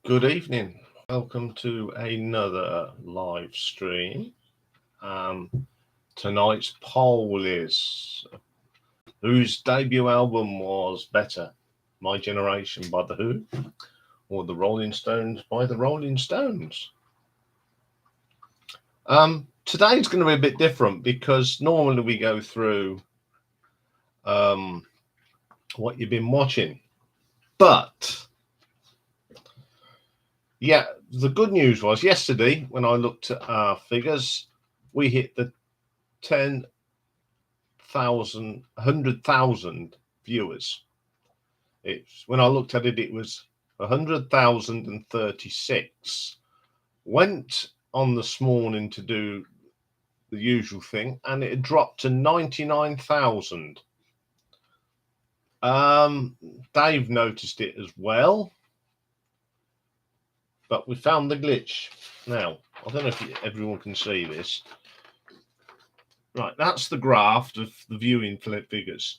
Good evening. Welcome to another live stream. Tonight's poll is whose debut album was better, My Generation by The Who or The Rolling Stones by The Rolling Stones? Today's going to be a bit different because normally we go through what you've been watching. But yeah, the good news was yesterday when I looked at our figures, we hit the 100,000 viewers. It's when I looked at it, it was 100,036. Went on this morning to do the usual thing, and it dropped to 99,000. Dave noticed it as well, but we found the glitch. Now, I don't know if everyone can see this. Right, that's the graph of the viewing figures.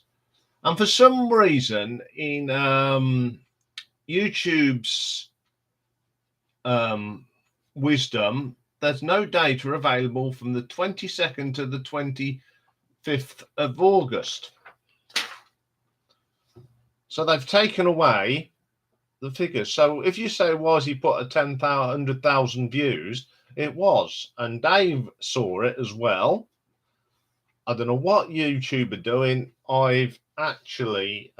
And for some reason, in YouTube's wisdom, there's no data available from the 22nd to the 25th of August. So they've taken away the figures. So if you say, was he put a 100,000 views? It was. And Dave saw it as well. I don't know what YouTube are doing. I've actually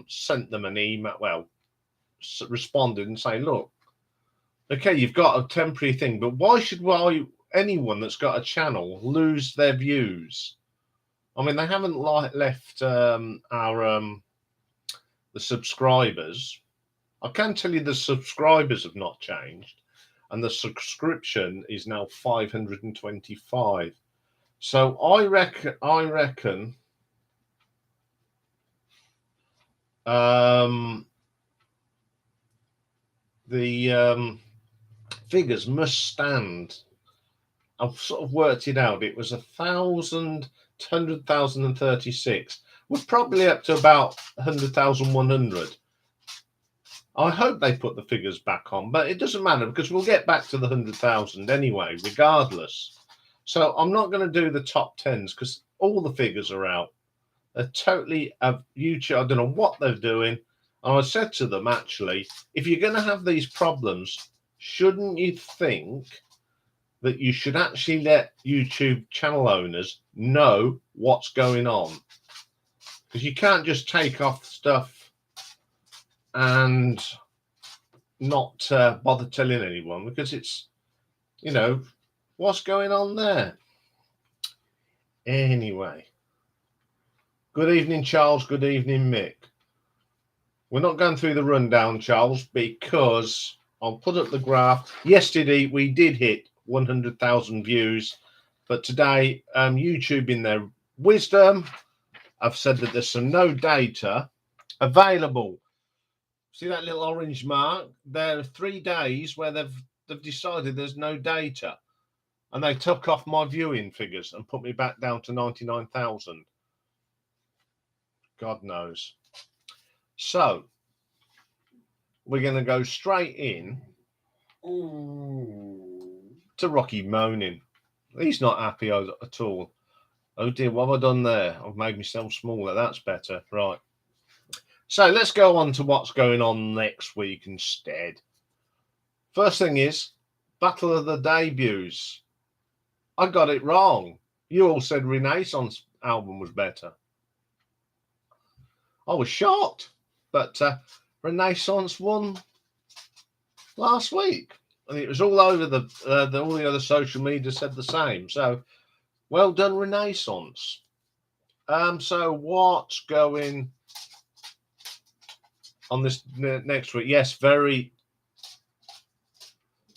sent them an email, responded and saying, look, okay, you've got a temporary thing, but why should anyone that's got a channel lose their views? I mean, they haven't left the subscribers. I can tell you the subscribers have not changed, and the subscription is now 525. So I reckon the figures must stand. I've sort of worked it out. It was 100,036. We're probably up to about 100,100. I hope they put the figures back on, but it doesn't matter because we'll get back to the 100,000 anyway, regardless. So I'm not going to do the top 10s because all the figures are out. They're totally YouTube. I don't know what they're doing. And I said to them, actually, if you're going to have these problems, shouldn't you think that you should actually let YouTube channel owners know what's going on? Because you can't just take off stuff and not bother telling anyone, because it's, what's going on there? Anyway, good evening, Charles. Good evening, Mick. We're not going through the rundown, Charles, because I'll put up the graph. Yesterday, we did hit 100,000 views, but today, YouTube, in their wisdom, have said that there's no data available. See that little orange mark? There are 3 days where they've decided there's no data, and they took off my viewing figures and put me back down to 99,000. God knows. So we're going to go straight in to Rocky moaning. He's not happy at all. Oh dear, what have I done there? I've made myself smaller. That's better. Right. So let's go on to what's going on next week instead. First thing is Battle of the Debuts. I got it wrong. You all said Renaissance album was better. I was shocked, but Renaissance won last week, and it was all over all the other social media said the same. So, well done, Renaissance. So what's going on this next week? Yes, very.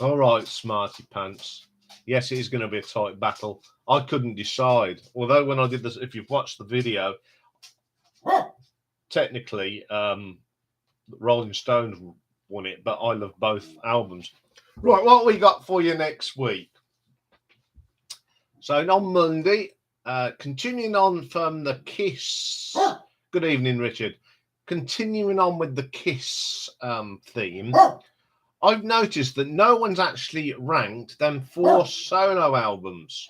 All right, smarty pants. Yes, it is going to be a tight battle. I couldn't decide. Although when I did this, if you've watched the video, technically, Rolling Stones won it, but I love both albums. Right, what we got for you next week? So on Monday, continuing on from the Kiss. Good evening, Richard. Continuing on with the Kiss theme, I've noticed that no one's actually ranked them 4 solo albums.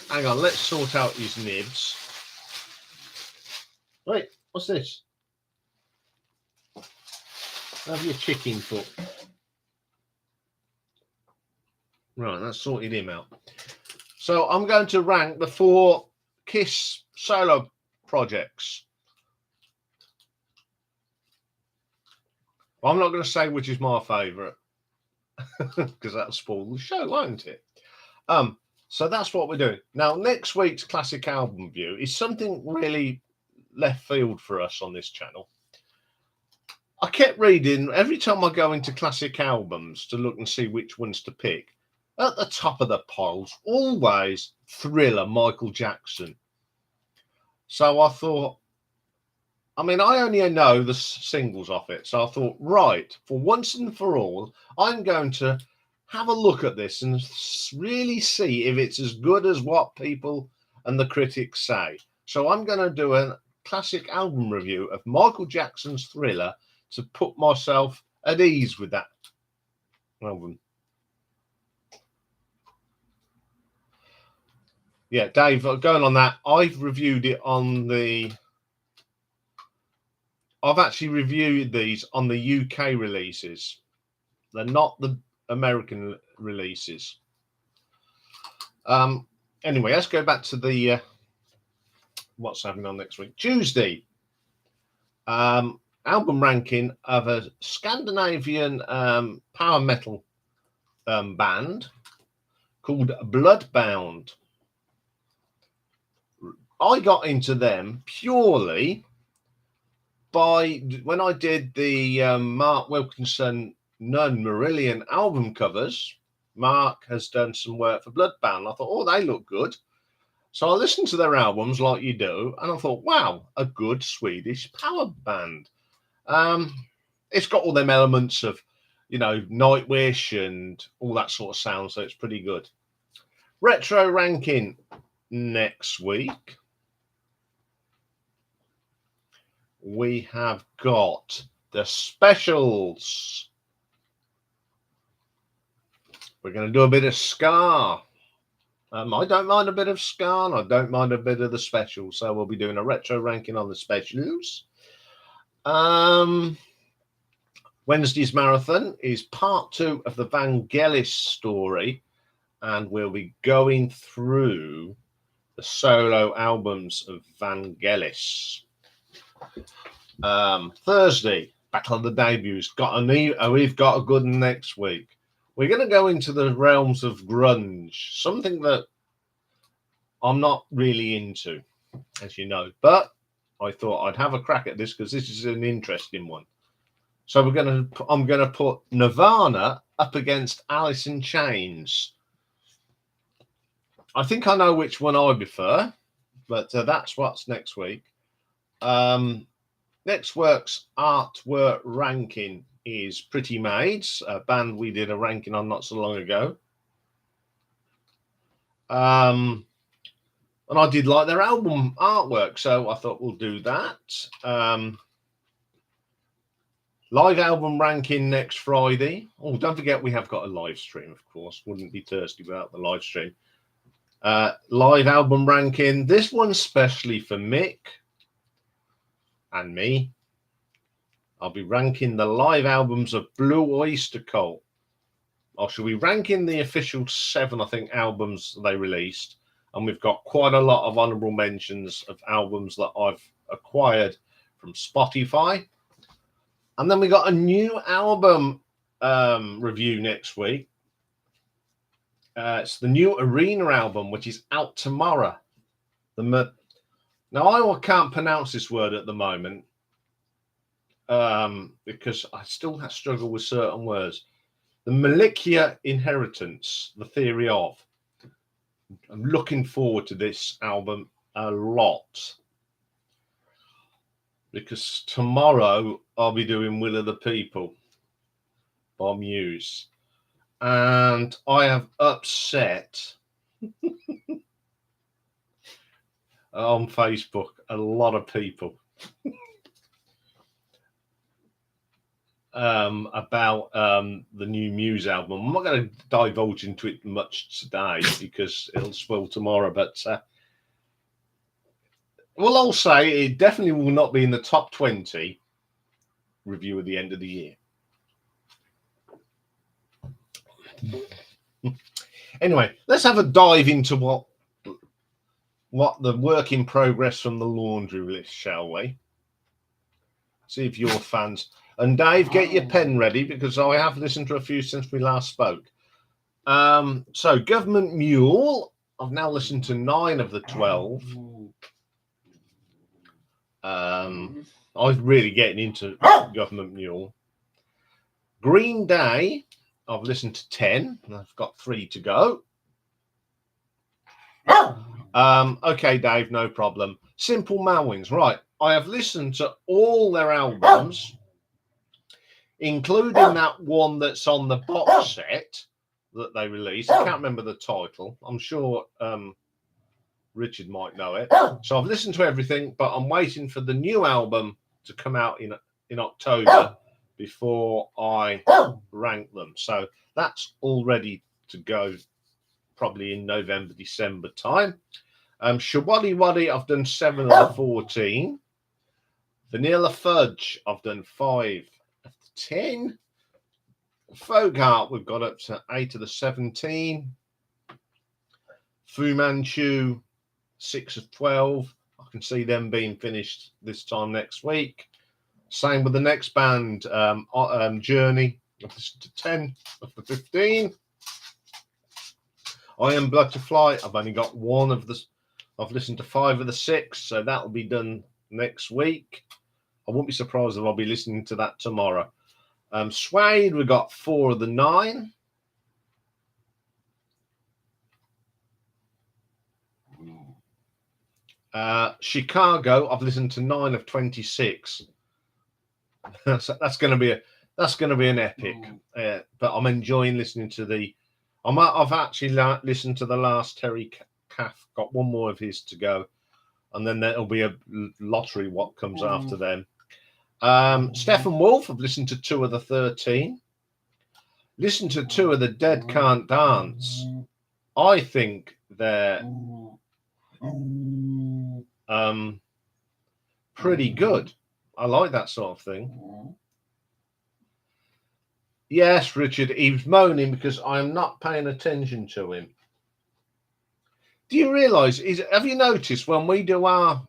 Hang on, let's sort out his nibs. Wait, what's this? Have your chicken foot. Right, that's sorted him out. So I'm going to rank the 4 Kiss solo projects. I'm not going to say which is my favourite because that'll spoil the show, won't it? So that's what we're doing. Now, next week's classic album view is something really left field for us on this channel. I kept reading every time I go into classic albums to look and see which ones to pick. At the top of the piles, always Thriller, Michael Jackson. So I thought, I mean, I only know the singles off it. So I thought, right, for once and for all, I'm going to have a look at this and really see if it's as good as what people and the critics say. So I'm going to do a classic album review of Michael Jackson's Thriller to put myself at ease with that album. Yeah, Dave, going on that, I've reviewed it on the... I've actually reviewed these on the UK releases. They're not the American releases. Anyway, let's go back to the what's happening on next week. Tuesday, album ranking of a Scandinavian power metal band called Bloodbound. I got into them purely by when I did the Mark Wilkinson Nun Marillion album covers. Mark has done some work for Bloodbound. I thought, oh, they look good. So I listened to their albums like you do, and I thought, wow, a good Swedish power band. It's got all them elements of, you know, Nightwish and all that sort of sound, so it's pretty good. Retro ranking next week. We have got the specials. We're going to do a bit of ska. I don't mind a bit of ska, and I don't mind a bit of the specials. So we'll be doing a retro ranking on the specials. Wednesday's marathon is part 2 of the Vangelis story, and we'll be going through the solo albums of Vangelis. Thursday, Battle of the Debuts. We've got a good one next week. We're going to go into the realms of grunge, something that I'm not really into, as you know. But I thought I'd have a crack at this because this is an interesting one. So I'm going to put Nirvana up against Alice in Chains. I think I know which one I prefer, but that's what's next week. Next week's artwork ranking is Pretty Maids, a band we did a ranking on not so long ago. And I did like their album artwork, so I thought we'll do that. Live album ranking next Friday. Oh, don't forget we have got a live stream, of course. Wouldn't be thirsty without the live stream. Live album ranking. This one's specially for Mick and me. I'll be ranking the live albums of Blue Oyster Cult. I shall be ranking the official 7, I think, albums they released. And we've got quite a lot of honourable mentions of albums that I've acquired from Spotify. And then we got a new album review next week. It's the new Arena album, which is out tomorrow. Now, I can't pronounce this word at the moment because I still struggle with certain words. The Molecular Inheritance, the theory of. I'm looking forward to this album a lot because tomorrow I'll be doing Will of the People by Muse. And I have upset on Facebook a lot of people. about the new Muse album. I'm not going to divulge into it much today because it'll spoil tomorrow, but well, I'll say it definitely will not be in the top 20 review at the end of the year. Anyway, let's have a dive into what the work in progress from the laundry list, shall we? See if you're fans. And Dave, get your pen ready because I have listened to a few since we last spoke. So Government Mule, I've now listened to 9 of the 12. I was really getting into Government Mule. Green Day, I've listened to 10. And I've got 3 to go. Okay, Dave, no problem. Simple Malwings, right. I have listened to all their albums, including that one that's on the box set that they released. I can't remember the title. I'm sure Richard might know it. So I've listened to everything, but I'm waiting for the new album to come out in October before I rank them. So that's all ready to go, probably in November, December time. Shawaddy Waddy, I've done 7 of the 14. Vanilla Fudge, I've done 5 of the 10. Folk Art, we've got up to 8 of the 17. Fu Manchu, 6 of 12. I can see them being finished this time next week. Same with the next band, Journey, I've listened to 10 of the 15. I Am Butterfly, I've only got 1 of the... I've listened to 5 of the 6, so that'll be done next week. I won't be surprised if I'll be listening to that tomorrow. Suede, we got 4 of the 9. Chicago, I've listened to 9 of 26. that's going to be an epic. But I'm enjoying listening to the. I've actually listened to the last Terry Caff. Got 1 more of his to go, and then there'll be a lottery. What comes after them? Stephen Wolf, I've listened to 2 of the 13. Listened to 2 of the Dead Can't Dance. I think they're pretty good. I like that sort of thing. Yes, Richard, he was moaning because I am not paying attention to him. Do you realise, have you noticed when we do our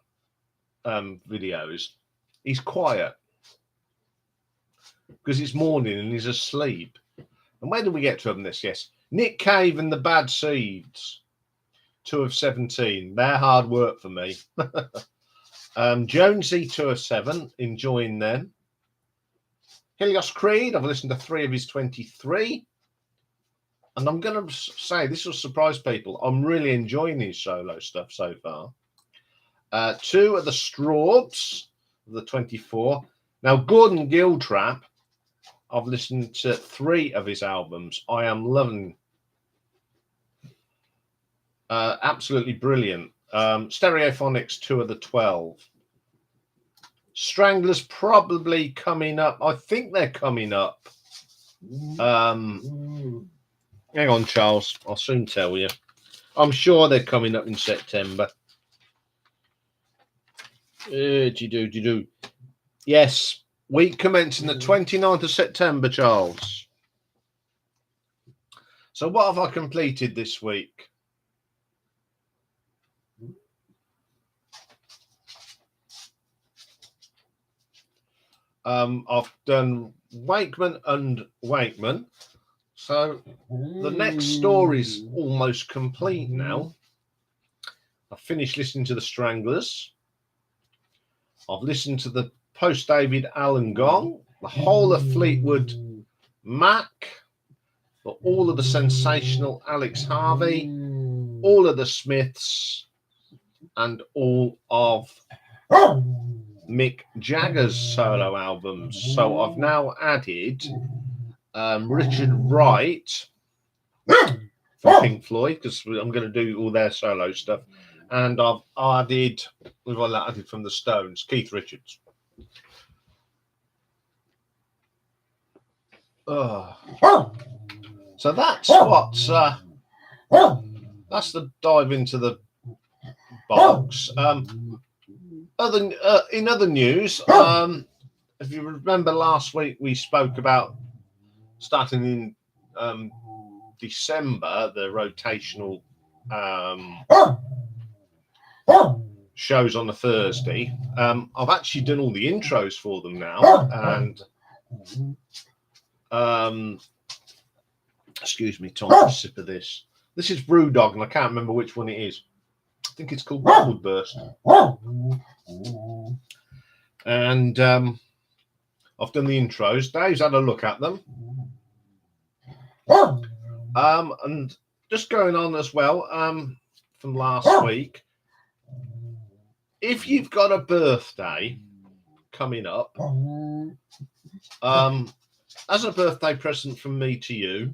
videos, he's quiet because it's morning and he's asleep. And where did we get to on this? Yes, Nick Cave and the Bad Seeds, 2 of 17. They're hard work for me. Jonesy, 2 of 7. Enjoying them. Helios Creed, I've listened to 3 of his 23. And I'm going to say, this will surprise people, I'm really enjoying his solo stuff so far. 2 of the Strawbs, the 24. Now, Gordon Giltrap, I've listened to 3 of his albums. I am loving. Absolutely brilliant. Stereophonics, 2 of the 12. Stranglers probably coming up. I think they're coming up. Hang on, Charles. I'll soon tell you. I'm sure they're coming up in September. Yes, week commencing the 29th of September, Charles. So what have I completed this week? I've done Wakeman and Wakeman. So the next story's almost complete now. I've finished listening to the Stranglers. I've listened to the post-David Allen Gong, the whole of Fleetwood Mac, all of the sensational Alex Harvey, all of the Smiths, and all of Mick Jagger's solo albums. So I've now added Richard Wright from Pink Floyd, because I'm going to do all their solo stuff. And I've added, what I added from the Stones, Keith Richards. So that's what. That's the dive into the box. In other news, if you remember last week, we spoke about starting in December the rotational shows on a Thursday. I've actually done all the intros for them now, and excuse me, Tom, a sip of this. This is Brewdog, and I can't remember which one it is. I think it's called Woodburst. And I've done the intros. Dave's had a look at them. And just going on as well from last week, if you've got a birthday coming up, as a birthday present from me to you,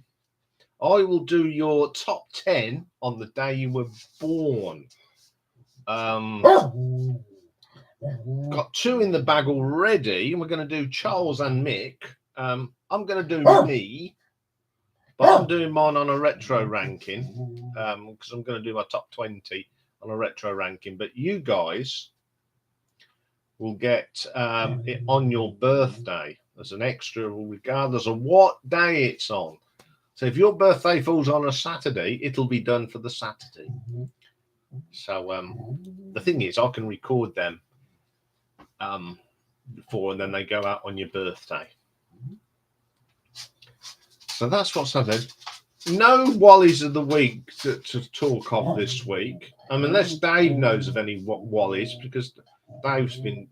I will do your top 10 on the day you were born. Got 2 in the bag already, and we're going to do Charles and Mick. I'm going to do me, but I'm doing mine on a retro ranking because I'm going to do my top 20 on a retro ranking. But you guys will get it on your birthday as an extra, regardless of what day it's on. So if your birthday falls on a Saturday, it'll be done for the Saturday. So the thing is, I can record them before, and then they go out on your birthday. So that's what's happening. No Wallies of the week to talk of this week. Unless Dave knows of any Wallies, because Dave's been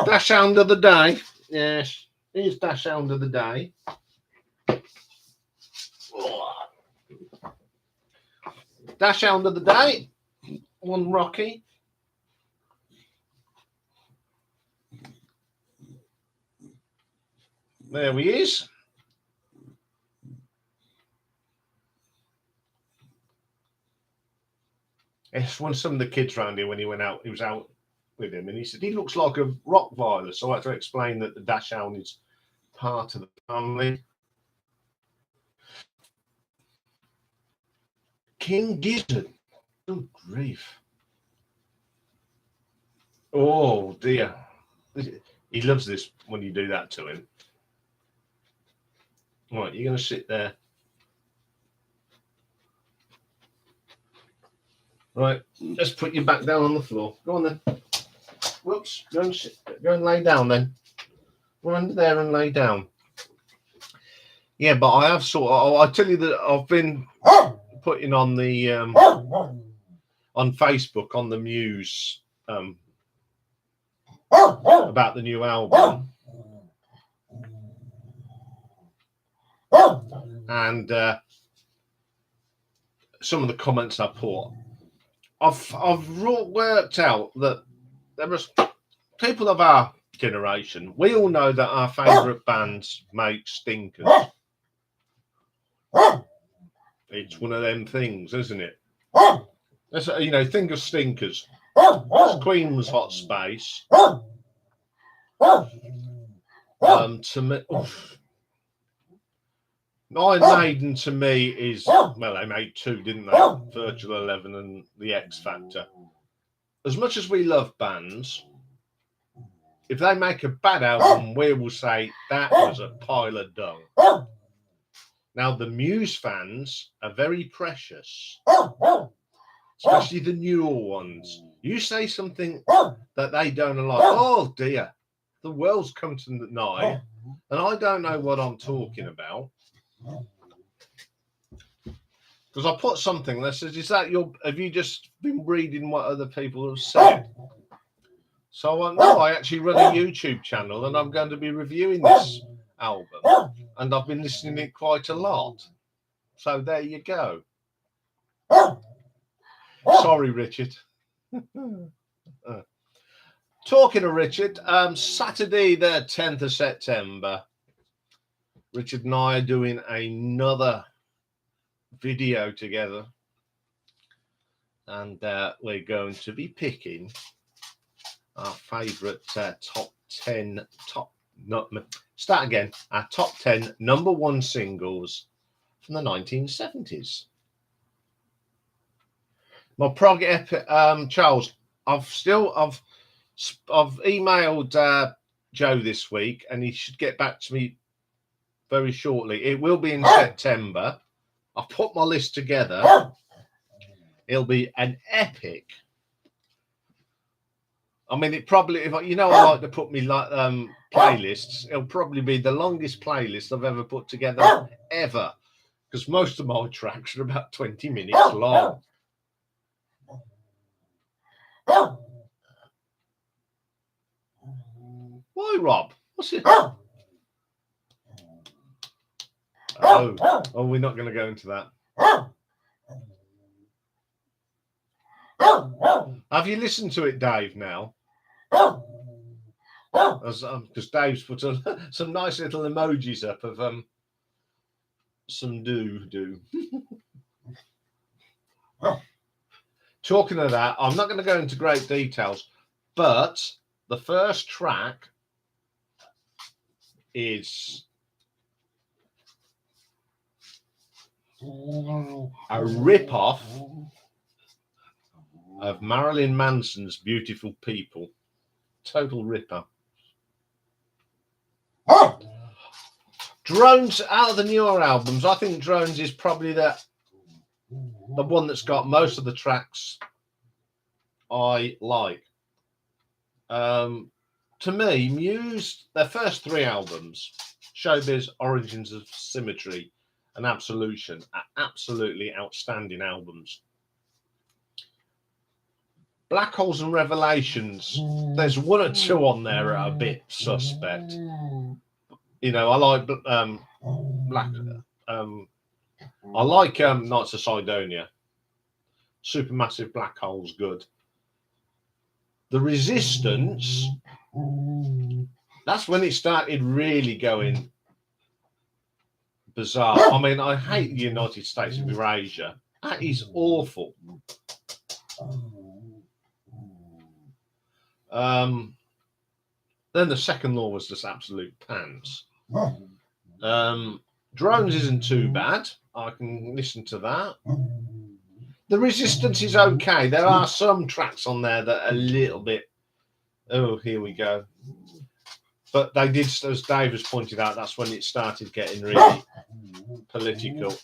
Dash Hound of the Day. Yes, here's Dash Hound of the Day. Dash Hound of the Day. One Rocky. There he is. It's when some of the kids around here, when he went out, he was out with him, and he said he looks like a Rottweiler. So I had to explain that the Dachshund is part of the family. King Gizzard. Good grief. Oh dear. He loves this when you do that to him. Right, you're going to sit there. Right, let's put you back down on the floor. Go on then. Whoops, go and sit. Go and lay down then. Go under there and lay down. Yeah, but I have I tell you that I've been putting on the on Facebook on the Muse about the new album, and some of the comments I put, I've worked out that there was people of our generation. We all know that our favourite bands make stinkers. It's one of them things, isn't it? That's, you know, think of stinkers. Queen's Hot Space. To me, Iron Maiden to me is, well, they made 2, didn't they? Virtual 11 and the X Factor. As much as we love bands, if they make a bad album, we will say that was a pile of dung. Now, the Muse fans are very precious, especially the newer ones. You say something that they don't like, oh dear, the world's come to the night, and I don't know what I'm talking about. Because I put something that says, "Is that have you just been reading what other people have said?" So I actually run a YouTube channel, and I'm going to be reviewing this album, and I've been listening to it quite a lot. So there you go. Sorry, Richard. Talking of Richard, Saturday the 10th of September, Richard and I are doing another video together, and we're going to be picking our favourite top 10 Start again. Our top 10 number one singles from the 1970s. My prog epic, Charles. I've emailed Joe this week, and he should get back to me very shortly. It will be in September. I've put my list together. It'll be an epic. I mean, it probably, if I like to put me like playlists. It'll probably be the longest playlist I've ever put together ever, because most of my tracks are about 20 minutes long. Why, Rob? What's it? Oh, we're not going to go into that. Have you listened to it, Dave, now? Because Dave's put some nice little emojis up of some do. Talking of that, I'm not going to go into great details, but the first track is a rip-off of Marilyn Manson's Beautiful People. Total ripper. Drones, out of the newer albums, I think Drones is probably the one that's got most of the tracks I like. To me, Muse, their first three albums, Showbiz, Origins of Symmetry, and Absolution, are absolutely outstanding albums. Black Holes and Revelations, there's one or two on there that are a bit suspect. You know, I like I like Knights of Sidonia. Supermassive Black Hole's good. The Resistance, that's when it started really going bizarre. I mean, I hate the United States of Eurasia. That is awful. Then the Second Law was just absolute pants. Drones isn't too bad. I can listen to that. The Resistance is okay. There are some tracks on there that are a little bit, oh, here we go. But they did, as Dave has pointed out, that's when it started getting really political.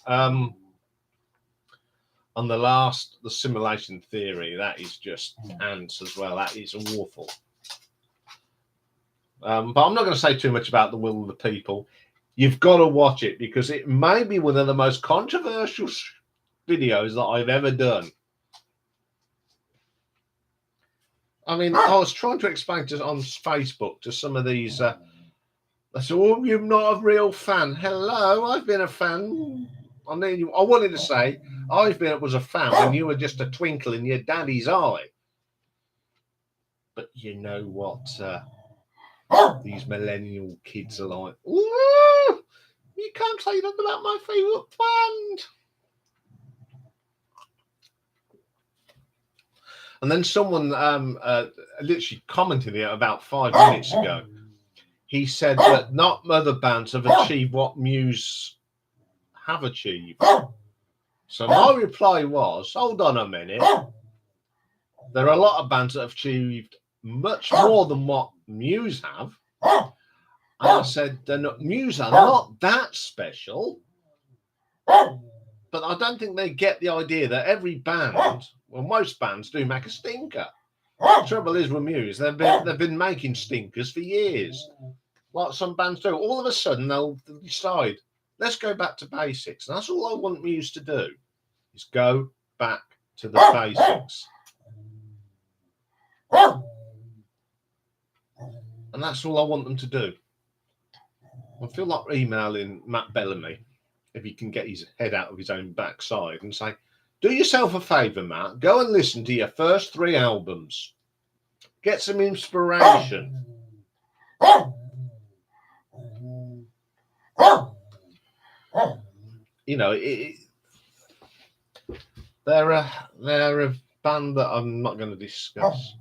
On the Simulation Theory, that is just ants as well. That is awful. But I'm not going to say too much about The Will of the People. You've got to watch it because it may be one of the most controversial videos that I've ever done. I mean, I was trying to explain on Facebook to some of these. I said, "Oh, you're not a real fan." Hello, I've been a fan. I wanted to say was a fan when you were just a twinkle in your daddy's eye. But you know what? These millennial kids are like, "Ooh, you can't say that about my favourite band." And then someone literally commented it about 5 minutes ago. He said that not other bands have achieved what Muse have achieved. So my reply was, hold on a minute. There are a lot of bands that have achieved much more than what Muse have. And I said, Muse are not that special. But I don't think they get the idea that every band, well, most bands do make a stinker. The trouble is with Muse, they've been making stinkers for years. Like some bands do. All of a sudden, they'll decide, let's go back to basics. And that's all I want Muse to do, is go back to the basics. And that's all I want them to do. I feel like emailing Matt Bellamy, if he can get his head out of his own backside, and say, do yourself a favour, Matt. Go and listen to your first 3 albums. Get some inspiration. You know, they're a band that I'm not going to discuss.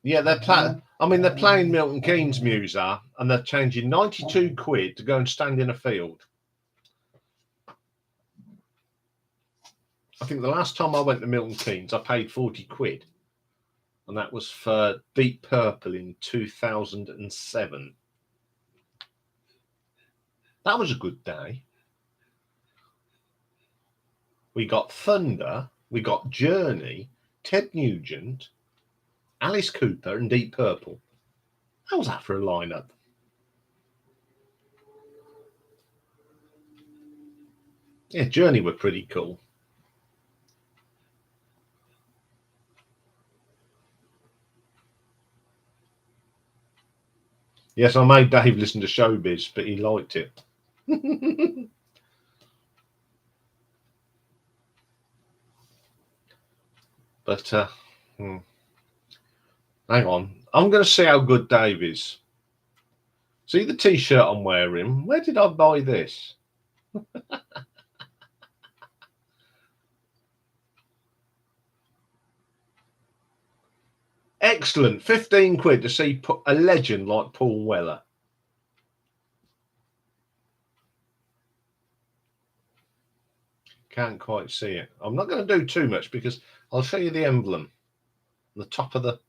Yeah, they're playing Milton Keynes music, and they're changing 92 quid to go and stand in a field. I think the last time I went to Milton Keynes, I paid 40 quid. And that was for Deep Purple in 2007. That was a good day. We got Thunder, we got Journey, Ted Nugent, Alice Cooper, and Deep Purple. How was that for a lineup? Yeah, Journey were pretty cool. Yes, I made Dave listen to Showbiz, but he liked it. But hang on, I'm going to see how good Dave is. See the t-shirt I'm wearing? Where did I buy this? Excellent. 15 quid to see a legend like Paul Weller. Can't quite see it. I'm not going to do too much because I'll show you the emblem. The top of the...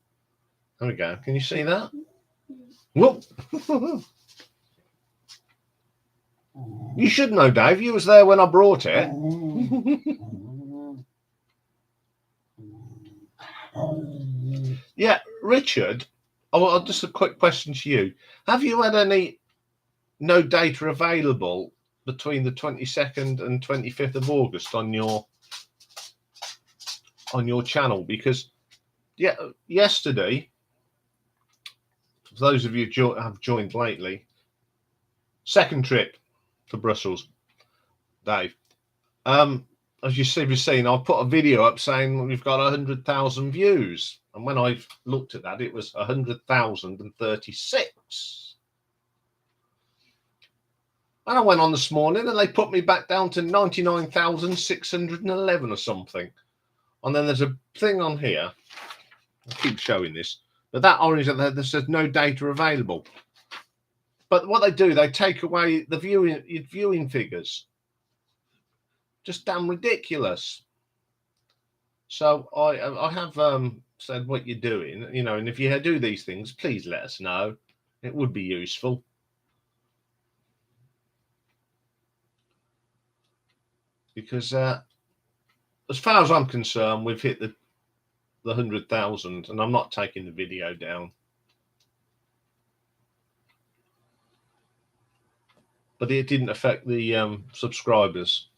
There we go. Can you see that? Whoop! You should know, Dave. You was there when I brought it. Yeah, Richard, just a quick question to you. Have you had any no data available between the 22nd and 25th of August on your channel? Because yeah, yesterday, for those of you who have joined lately, second trip to Brussels, Dave. As you've seen, I put a video up saying we've got 100,000 views, and when I looked at that, it was 100,036. And I went on this morning, and they put me back down to 99,611 or something. And then there's a thing on here. I keep showing this, but that orange that says no data available. But what they do, they take away the viewing figures. Just damn ridiculous. So I have said what you're doing, you know, and if you do these things, please let us know. It would be useful. Because as far as I'm concerned, we've hit the 100,000, and I'm not taking the video down. But it didn't affect the subscribers.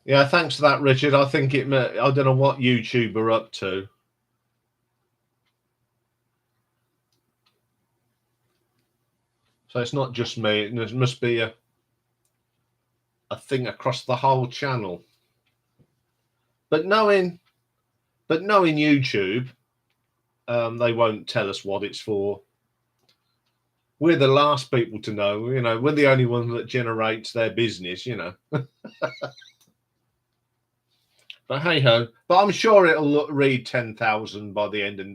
Yeah, thanks for that, Richard. I think I don't know what YouTube are up to. So it's not just me. It must be a thing across the whole channel. But knowing YouTube, they won't tell us what it's for. We're the last people to know. You know, we're the only one that generates their business. You know. But hey ho. But I'm sure it'll read 10,000 by the end of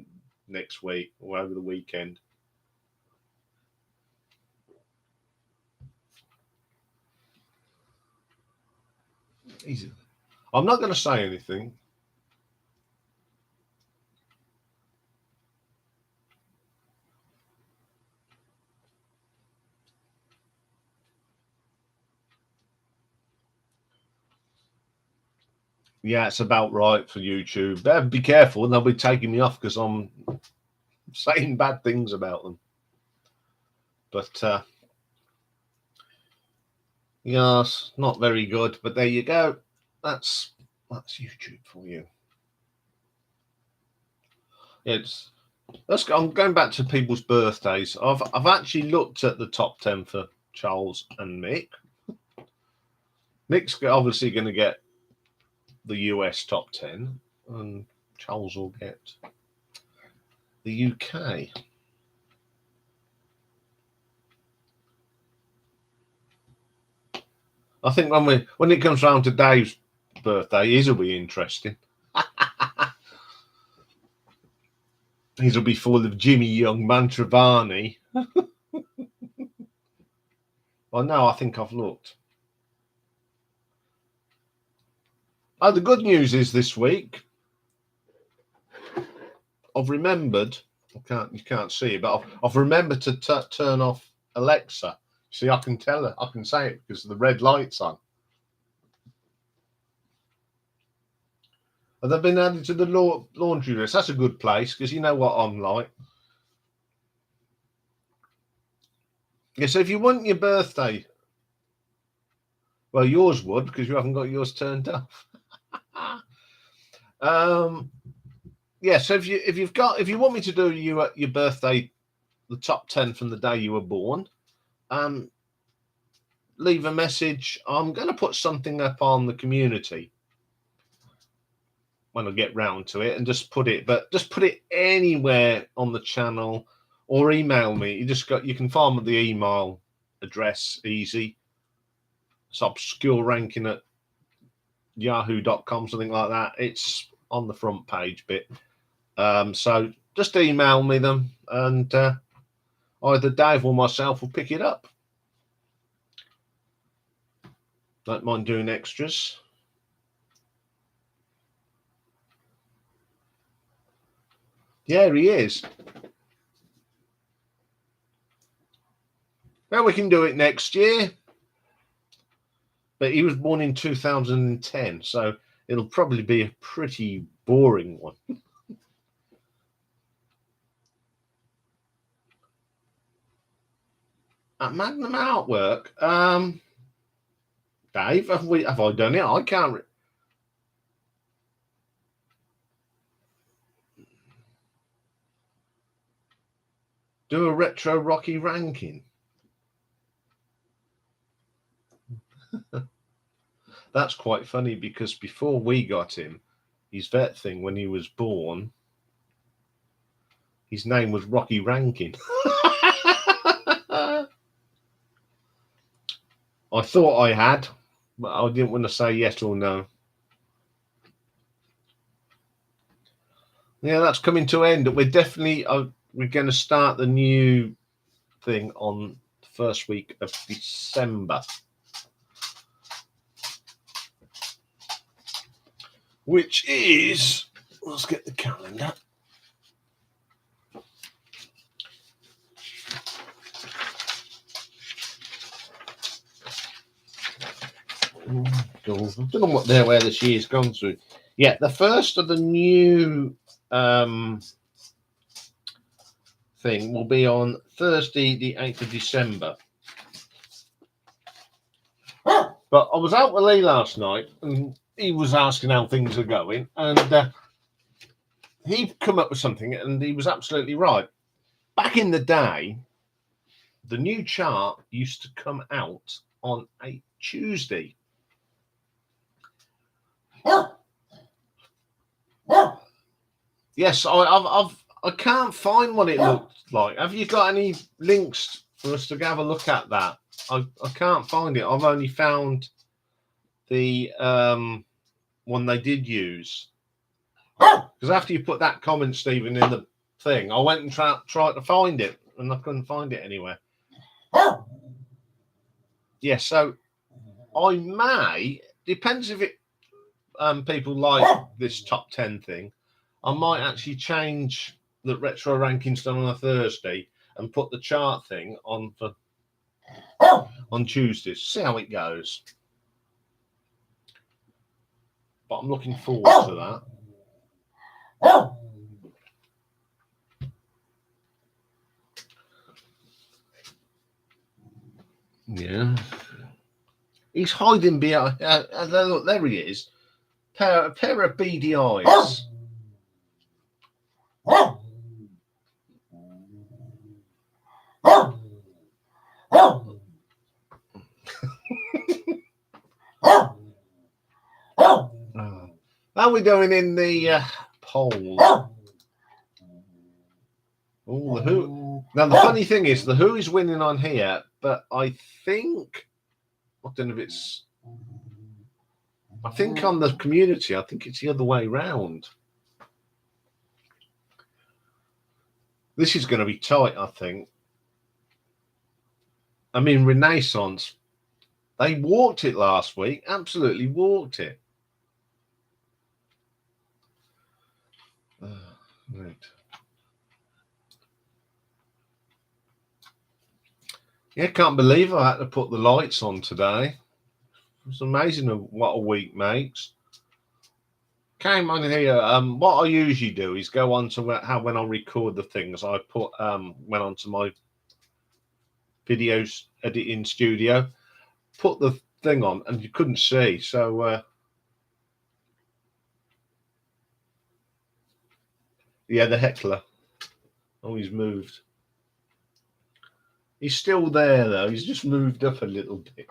next week or over the weekend. Easy. I'm not going to say anything. Yeah, it's about right for YouTube. Better be careful, they'll be taking me off because I'm saying bad things about them. But yes, not very good. But there you go. That's YouTube for you. I'm going back to people's birthdays. I've actually looked at the top 10 for Charles and Mick. Mick's obviously going to get the US top 10, and Charles will get the UK. I think when it comes round to Dave's birthday, his will be interesting. His will be full of Jimmy Young, Mantrabani. Oh no, I think I've looked. Oh, the good news is this week I've remembered. You can't see it, but I've remembered to turn off Alexa. See, I can tell her. I can say it because the red light's on. And they've been added to the laundry list. That's a good place because you know what I'm like. Yeah, so if you want your birthday, well, yours would because you haven't got yours turned off. Yeah, so if you want me to do your birthday, the top 10 from the day you were born, leave a message. I'm going to put something up on the community when I get round to it, and just put it anywhere on the channel, or email me. You can find the email address easy. It's obscure ranking at yahoo.com, something like that. It's on the front page bit. So just email me them, and either Dave or myself will pick it up. Don't mind doing extras. Yeah, he is. Well, we can do it next year. But he was born in 2010, so it'll probably be a pretty boring one. At Magnum Artwork, Dave, have I done it? I can't. Do a retro Rocky ranking. That's quite funny because before we got him, his vet thing when he was born, his name was Rocky Rankin. I thought I had, but I didn't want to say yes or no. Yeah, that's coming to end. We're definitely we're going to start the new thing on the first week of December, which is, let's get the calendar. I don't know where this year's gone through. Yeah, the first of the new thing will be on Thursday, the 8th of December. But I was out with Lee last night, and he was asking how things are going, and he'd come up with something, and he was absolutely right. Back in the day, the new chart used to come out on a Tuesday. Yes, I can't find what it looked like. Have you got any links for us to have a look at that? I can't find it. I've only found the one they did use. Because after you put that comment, Stephen, in the thing, I went and tried to find it, and I couldn't find it anywhere. Yeah, so I may, depends if it people like this top 10 thing, I might actually change the retro rankings done on a Thursday and put the chart thing on Tuesdays. See how it goes. But I'm looking forward to that. Yeah. He's hiding behind. Look, there he is. A pair of beady eyes. How are we doing in the poll? Oh, the Who. Now, the funny thing is, the Who is winning on here, but I think I don't know if it's... I think on the community, I think it's the other way round. This is going to be tight, I think. I mean, Renaissance, they walked it last week. Absolutely walked it. Right. Yeah, can't believe I had to put the lights on today. It's amazing what a week makes. Came on here. What I usually do is go on to how when I record the things, I put went onto my videos editing studio, put the thing on, and you couldn't see. So yeah, the heckler. Oh, he's moved. He's still there though. He's just moved up a little bit.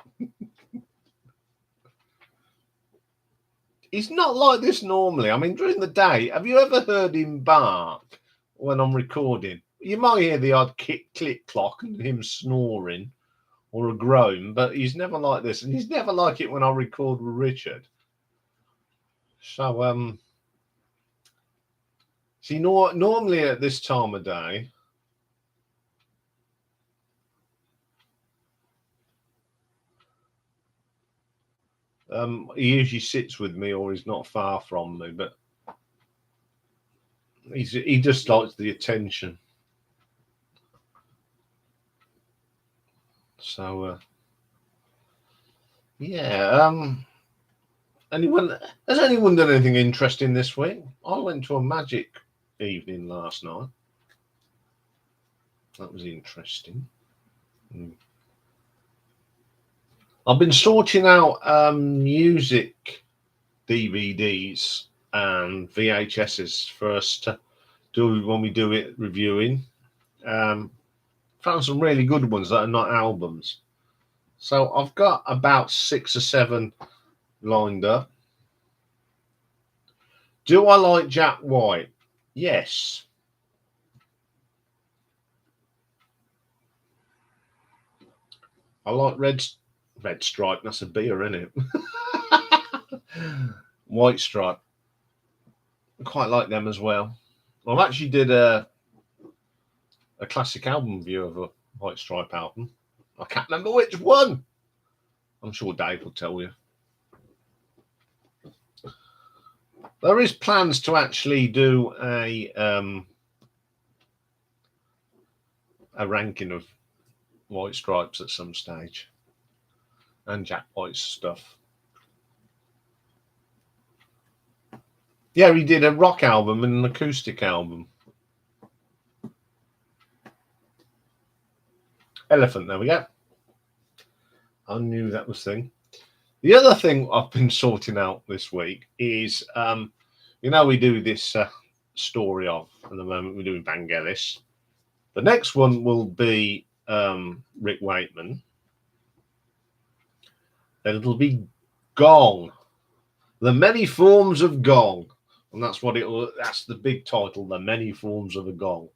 He's not like this normally. I mean, during the day, have you ever heard him bark when I'm recording? You might hear the odd click clock and him snoring or a groan, but he's never like this, and he's never like it when I record with Richard. So see, normally at this time of day, he usually sits with me or he's not far from me, but he just likes the attention. So yeah. Has anyone done anything interesting this week? I went to a magic evening last night. That was interesting. I've been sorting out music DVDs and VHSs for us to do when we do it reviewing. Found some really good ones that are not albums. So I've got about 6 or 7 lined up. Do I like Jack White? Yes. I like Red Stripe. That's a beer, isn't it? White Stripe. I quite like them as well. I've actually did a classic album review of a White Stripe album. I can't remember which one. I'm sure Dave will tell you. There is plans to actually do a ranking of White Stripes at some stage, and Jack White's stuff. Yeah, he did a rock album and an acoustic album. Elephant, there we go. I knew that was thing. The other thing I've been sorting out this week is, we do this story of, at the moment we're doing Vangelis. The next one will be Rick Wakeman. Then it'll be Gong. The Many Forms of Gong. And that's that's the big title, The Many Forms of a Gong.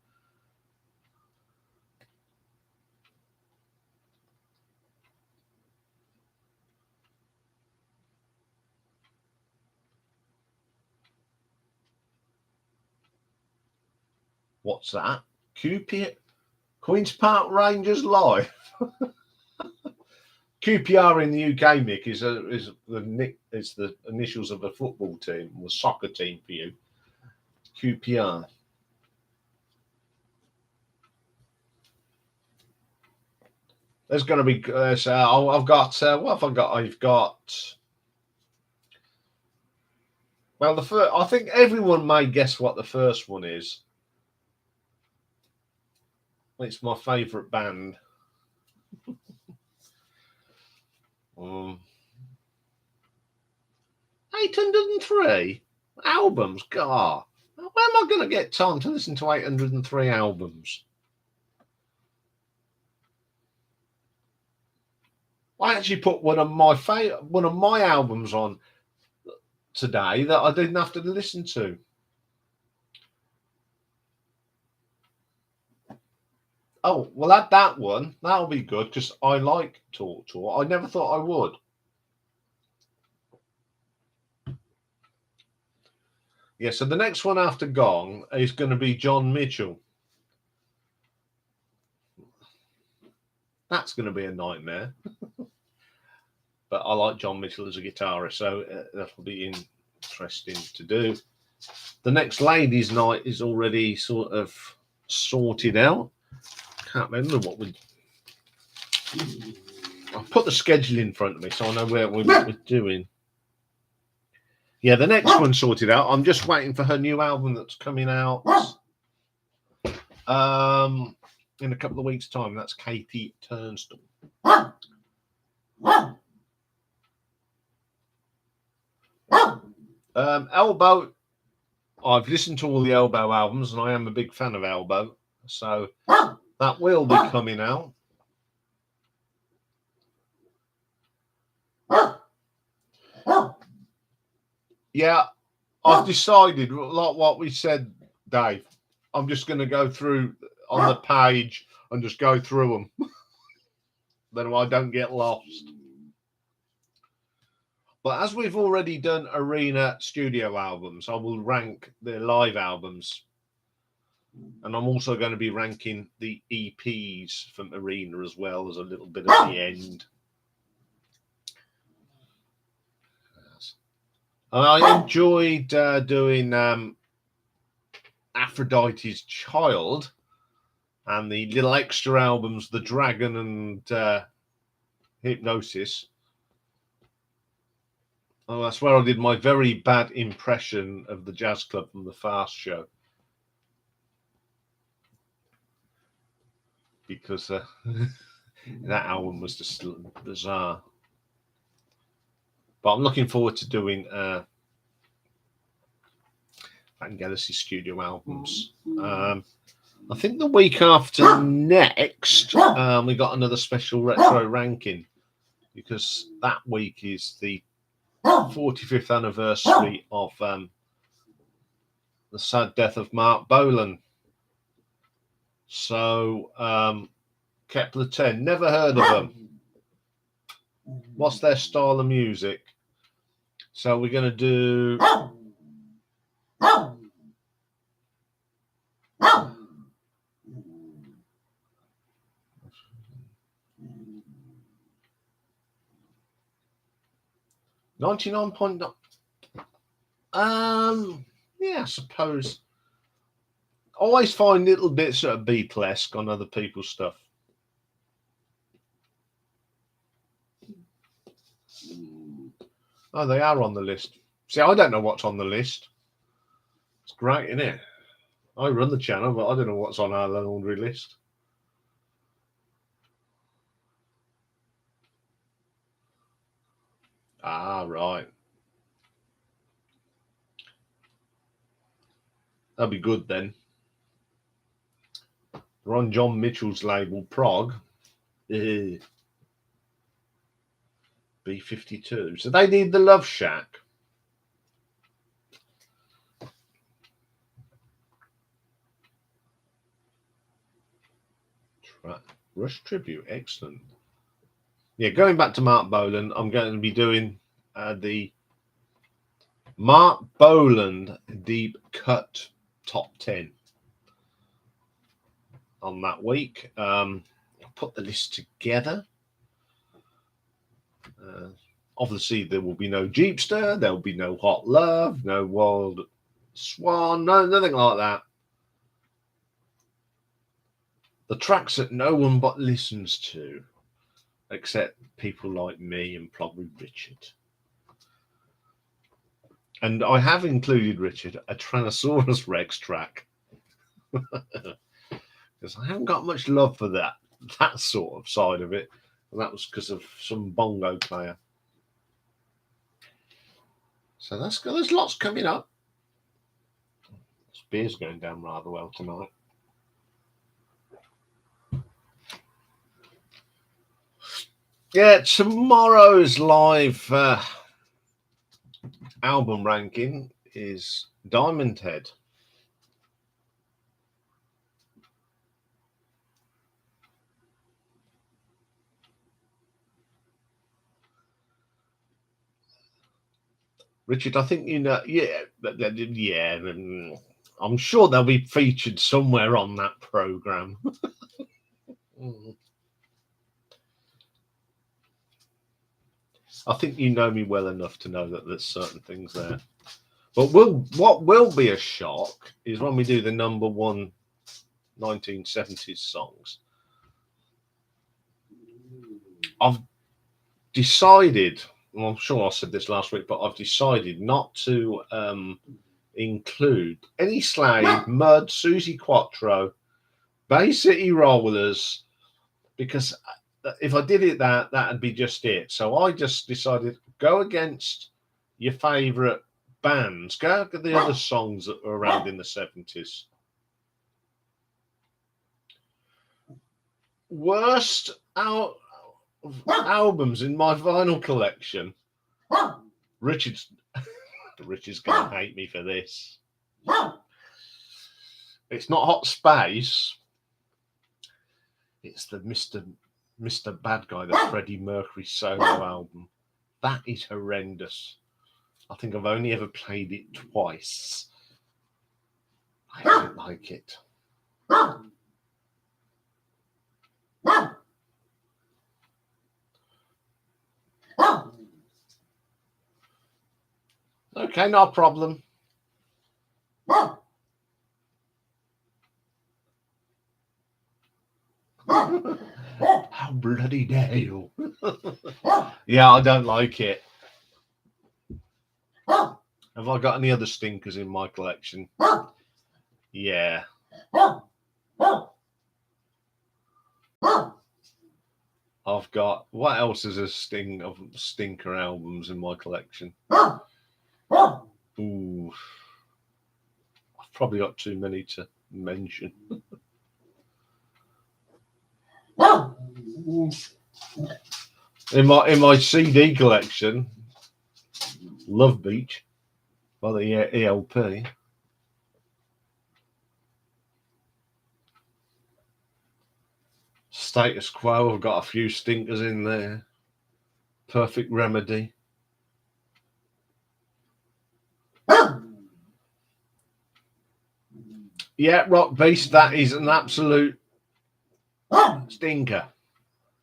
What's that? Queen's Park Rangers Live. QPR in the UK, Mick, is the initials of a football team, or a soccer team for you. QPR. There's going to be. I've got. What have I got? I've got. Well, the first. I think everyone may guess what the first one is. It's my favourite band. 803 albums. God, where am I going to get time to listen to 803 albums? I actually put one of my albums on today that I didn't have to listen to. Oh, well, add that one. That'll be good because I like Talk Tour. I never thought I would. Yeah, so the next one after Gong is going to be John Mitchell. That's going to be a nightmare. But I like John Mitchell as a guitarist, so that'll be interesting to do. The next ladies' night is already sort of sorted out. Can't remember what we. I'll put the schedule in front of me so I know where we're doing. Yeah, the next one's sorted out. I'm just waiting for her new album that's coming out in a couple of weeks' time. That's Katie Turnstall. Elbow. I've listened to all the Elbow albums, and I am a big fan of Elbow, so that will be coming out. Yeah, I've decided, like what we said, Dave. I'm just going to go through on the page and just go through them. Then I don't get lost. But as we've already done Arena studio albums, I will rank the live albums. And I'm also going to be ranking the EPs from Arena as well as a little bit at the end. And I enjoyed doing Aphrodite's Child and the little extra albums, The Dragon and Hypnosis. Oh, that's where I did my very bad impression of the jazz club from the Fast Show. Because that album was just bizarre. But I'm looking forward to doing Vangelis' studio albums. I think the week after next, we got another special retro ranking because that week is the 45th anniversary of the sad death of Mark Bolan. So Kepler 10, never heard of them. What's their style of music? So we're going to do... $99.9. Yeah, I suppose. Always find little bits that are Beatlesque on other people's stuff. Oh, they are on the list. See, I don't know what's on the list. It's great, isn't it? I run the channel, but I don't know what's on our laundry list. Ah, right. That'll be good then. They're on John Mitchell's label, Prog. B52. So they need the Love Shack. Rush Tribute. Excellent. Yeah, going back to Mark Bolan, I'm going to be doing the Mark Bolan Deep Cut Top 10 on that week. I'll put the list together. Obviously, there will be no Jeepster, there will be no Hot Love, no Wild Swan, no, nothing like that. The tracks that no one but listens to, except people like me and probably Richard. And I have included, Richard, a Tyrannosaurus Rex track. Because I haven't got much love for that sort of side of it. And that was because of some bongo player. So there's lots coming up. This beer's going down rather well tonight. Yeah, tomorrow's live album ranking is Diamond Head. Richard, I think you know. Yeah, I'm sure they'll be featured somewhere on that program. I think you know me well enough to know that there's certain things there. But what will be a shock is when we do the number one 1970s songs. I've decided, well, I'm sure I said this last week, but I've decided not to include any Slade, Mud, Susie Quattro, Bay City Rollers, because if I did it that'd be just it. So I just decided go against your favourite bands. Go at the other songs that were around in the 70s. Worst albums in my vinyl collection. Richard's gonna hate me for this. It's not Hot Space. It's the Mr. Bad Guy, the Freddie Mercury solo album. That is horrendous. I think I've only ever played it twice. I don't like it. Okay, no problem. How bloody dare you? Yeah, I don't like it. Have I got any other stinkers in my collection? Yeah. I've got, what else is a stinker albums in my collection? Ooh. I've probably got too many to mention. In my CD collection, Love Beach by the ELP. Status Quo, I've got a few stinkers in there. Perfect Remedy. Yeah, Rock Beast, that is an absolute stinker.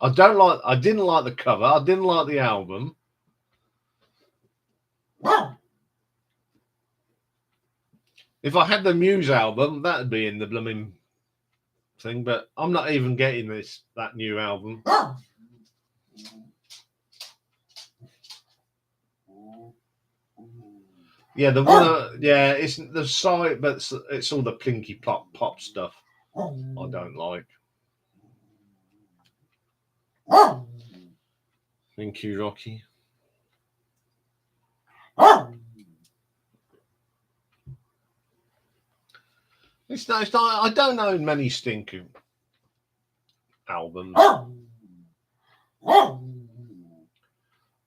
I didn't like the cover. I didn't like the album. If I had the Muse album, that'd be in the blooming thing, but I'm not even getting that new album. Yeah, the one. Yeah, it's the side, but it's all the plinky pop stuff. I don't like. Thank you, Rocky. It's not. I don't own many stinker albums.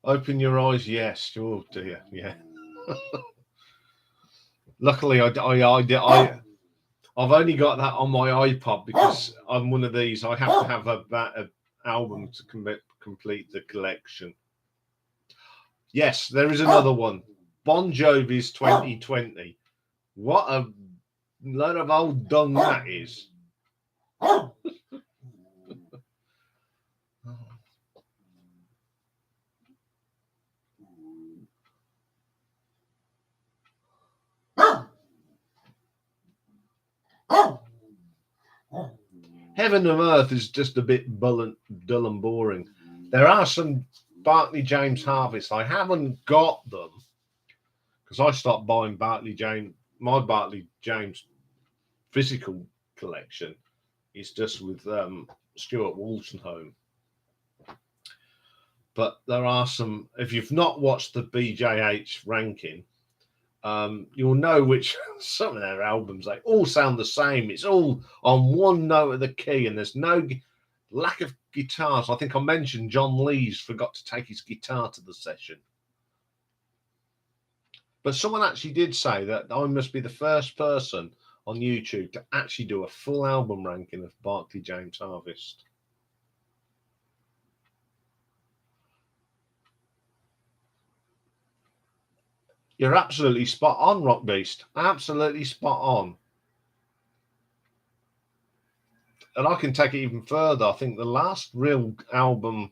Open Your Eyes, yes. Oh dear, yeah. Luckily, I've only got that on my iPod because I'm one of these. I have to have an album to complete the collection. Yes, there is another one. Bon Jovi's 2020. What a load of old dung that is. Heaven and Earth is just a bit dull and boring. There are some Barclay James Harvest. I haven't got them because I stopped buying my Barclay James physical collection is just with Stuart Wolstenholme. But there are some, if you've not watched the BJH ranking, you'll know which some of their albums, they all sound the same. It's all on one note of the key, and there's no lack of guitars. I think I mentioned John Lees forgot to take his guitar to the session. But someone actually did say that I must be the first person on YouTube to actually do a full album ranking of Barclay James Harvest. You're absolutely spot on, Rock Beast. Absolutely spot on. And I can take it even further. I think the last real album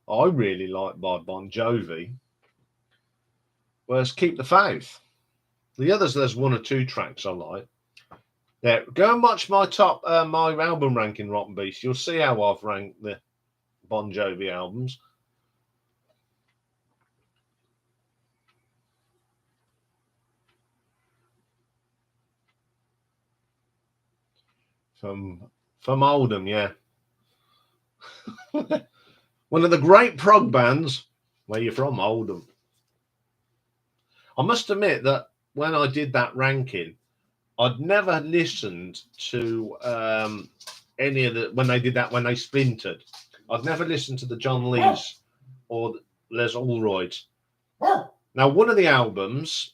I really liked by Bon Jovi was Keep the Faith. The others, there's one or two tracks I like. Yeah, go and watch my my album ranking, Rock Beast. You'll see how I've ranked the Bon Jovi albums. From Oldham, yeah. One of the great prog bands. Where you're from, Oldham. I must admit that when I did that ranking, I'd never listened to any of the when they splintered. I'd never listened to the John Lees or Les Allroyds. Now, one of the albums,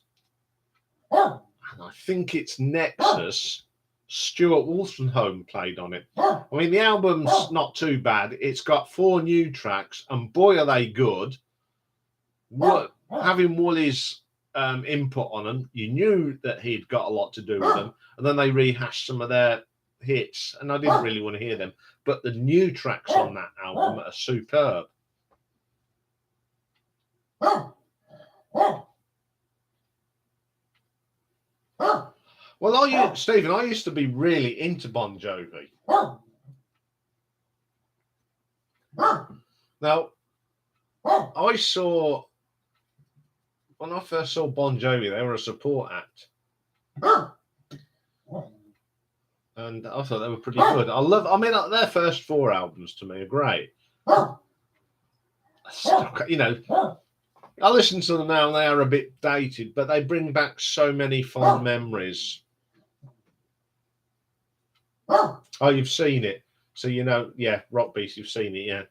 and I think it's Nexus, Stuart Wolstenholme played on it. I mean, the album's not too bad. It's got 4 new tracks, and boy, are they good. Having Woolly's input on them, you knew that he'd got a lot to do with them, and then they rehashed some of their hits, and I didn't really want to hear them. But the new tracks on that album are superb. Well, Stephen, I used to be really into Bon Jovi. Now, when I first saw Bon Jovi, they were a support act. And I thought they were pretty good. Their first 4 albums to me are great. You know, I listen to them now and they are a bit dated, but they bring back so many fond memories. Oh, you've seen it. So, you know, yeah, Rock Beast, you've seen it, yeah.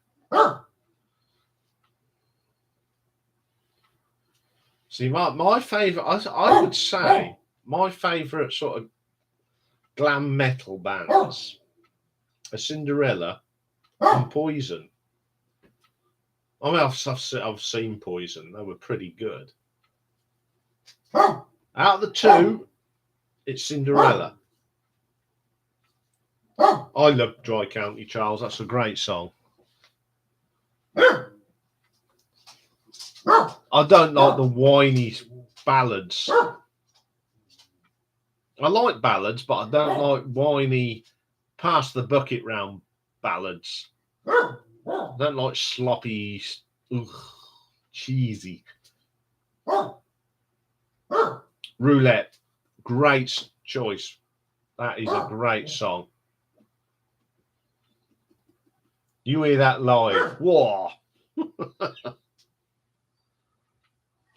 See, my favourite, I would say, my favourite sort of glam metal bands are Cinderella and Poison. I mean, I've seen Poison. They were pretty good. Out of the 2, it's Cinderella. I love Dry County, Charles. That's a great song. I don't like the whiny ballads. I like ballads, but I don't like whiny, pass the bucket round ballads. I don't like sloppy, cheesy. Roulette, great choice. That is a great song. You hear that live, whoa!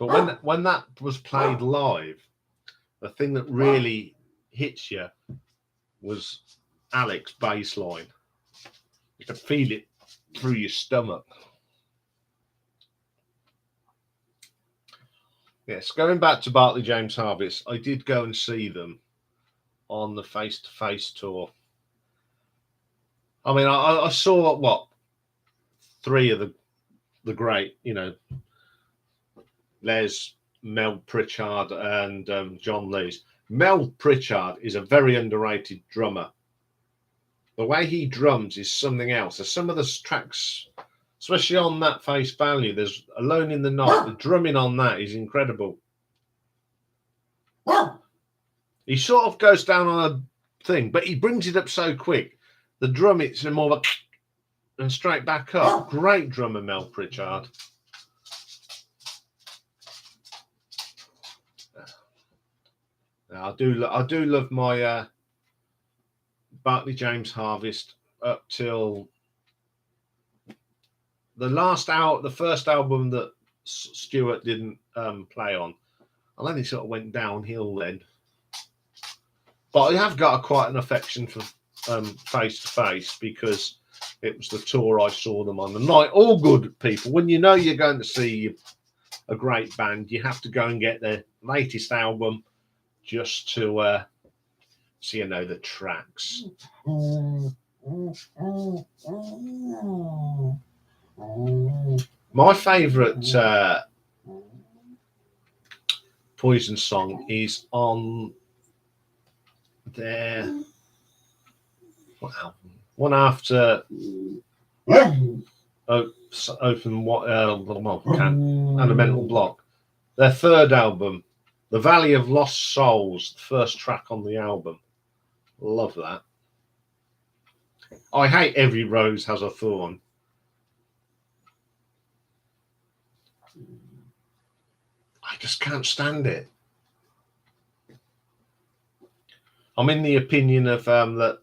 But when that was played live, the thing that really hits you was Alex's bass line. You could feel it through your stomach. Yes, going back to Bartley James Harvest, I did go and see them on the face-to-face tour. I mean, I saw 3 of the great, you know, Les, Mel Pritchard, and John Lees. Mel Pritchard is a very underrated drummer. The way he drums is something else. There's some of the tracks, especially on that Face Value, there's Alone in the Night. The drumming on that is incredible. He sort of goes down on a thing, but he brings it up so quick. The drum, it's more of a and straight back up. Great drummer, Mel Pritchard. I do love my Bartley James Harvest up till the first album that Stuart didn't play on. And then he sort of went downhill then. But I have got quite an affection for Face to Face because it was the tour I saw them on. And like all good people, when you know you're going to see a great band, you have to go and get their latest album just to so you know the tracks. My favourite Poison Song is on their what album? One after Open Elemental Block. Their third album, The Valley of Lost Souls, the first track on the album. Love that. I hate Every Rose Has a Thorn. I just can't stand it. I'm in the opinion of that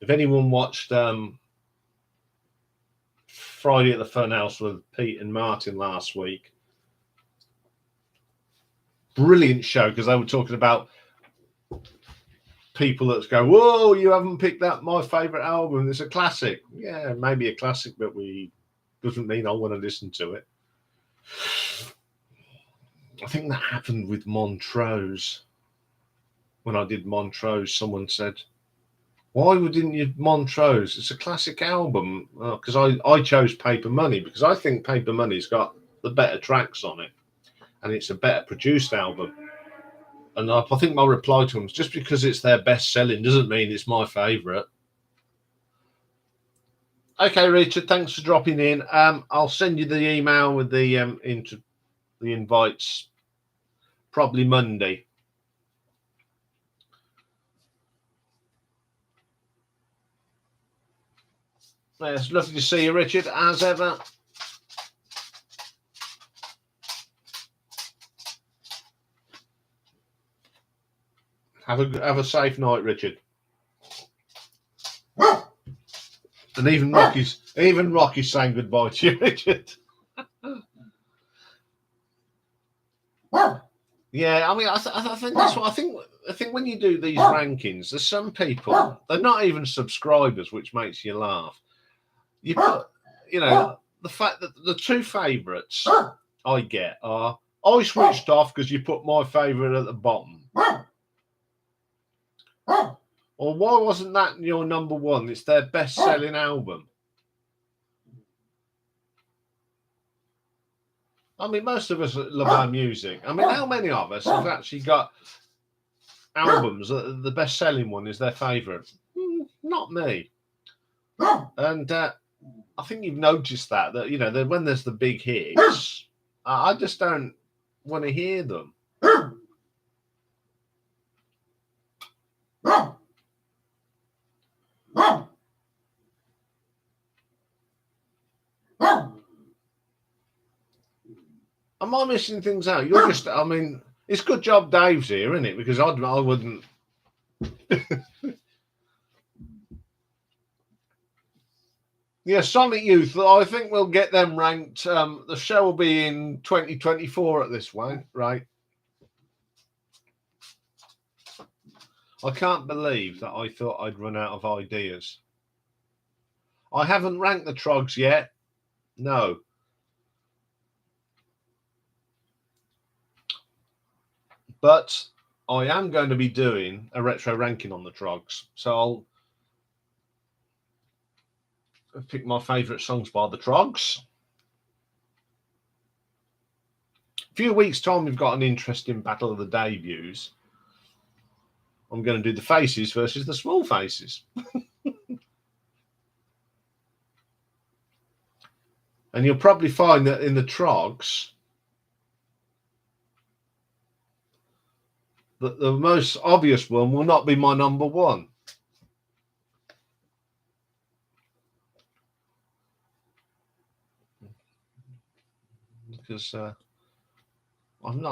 if anyone watched Friday at the Funhouse with Pete and Martin last week, brilliant show, because they were talking about people that go, whoa, you haven't picked up my favourite album. It's a classic. Yeah, maybe a classic, but doesn't mean I want to listen to it. I think that happened with Montrose. When I did Montrose, someone said, why didn't you Montrose? It's a classic album. Because I chose Paper Money, because I think Paper Money's got the better tracks on it, and it's a better produced album. And I think my reply to them is, just because it's their best selling doesn't mean it's my favourite. Okay, Richard, thanks for dropping in. I'll send you the email with the invites probably Monday. It's lovely to see you, Richard, as ever. Have a safe night, Richard. And even Rocky's saying goodbye to you, Richard. Yeah, I mean, I think that's what I think when you do these rankings, there's some people, they're not even subscribers, which makes you laugh. You put, the fact that the two favourites I get are, I switched off because you put my favourite at the bottom. Or why wasn't that your number one? It's their best-selling album. I mean, most of us love our music. I mean, how many of us have actually got albums that the best-selling one is their favourite? Not me. And I think you've noticed that when there's the big hits, I just don't want to hear them. Am I missing things out? You're just, I mean, it's good job Dave's here, isn't it? Because I wouldn't. Yeah, Sonic Youth, I think we'll get them ranked. The show will be in 2024 at this one, right? I can't believe that I thought I'd run out of ideas. I haven't ranked the Trogs yet. No. But I am going to be doing a retro ranking on the Trogs. So I'll pick my favourite songs by the Trogs. A few weeks' time, we've got an interesting battle of the debuts. I'm going to do the Faces versus the Small Faces. And you'll probably find that in the Trogs, that the most obvious one will not be my number one. Because I don't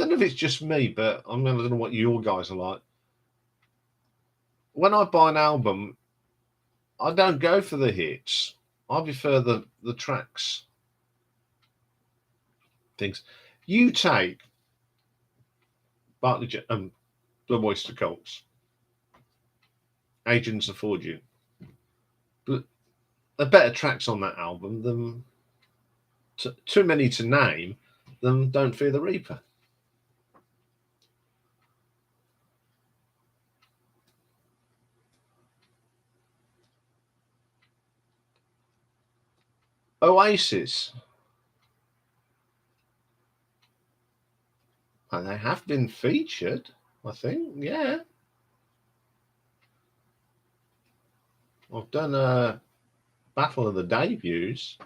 know if it's just me, but I don't know what your guys are like. When I buy an album, I don't go for the hits. I prefer the tracks. Things. You take Bartley, the Oyster Cults, Agents of Fortune, but there are better tracks on that album than too many to name than Don't Fear the Reaper. Oasis. And they have been featured, I think. Yeah. I've done a Battle of the Debuts.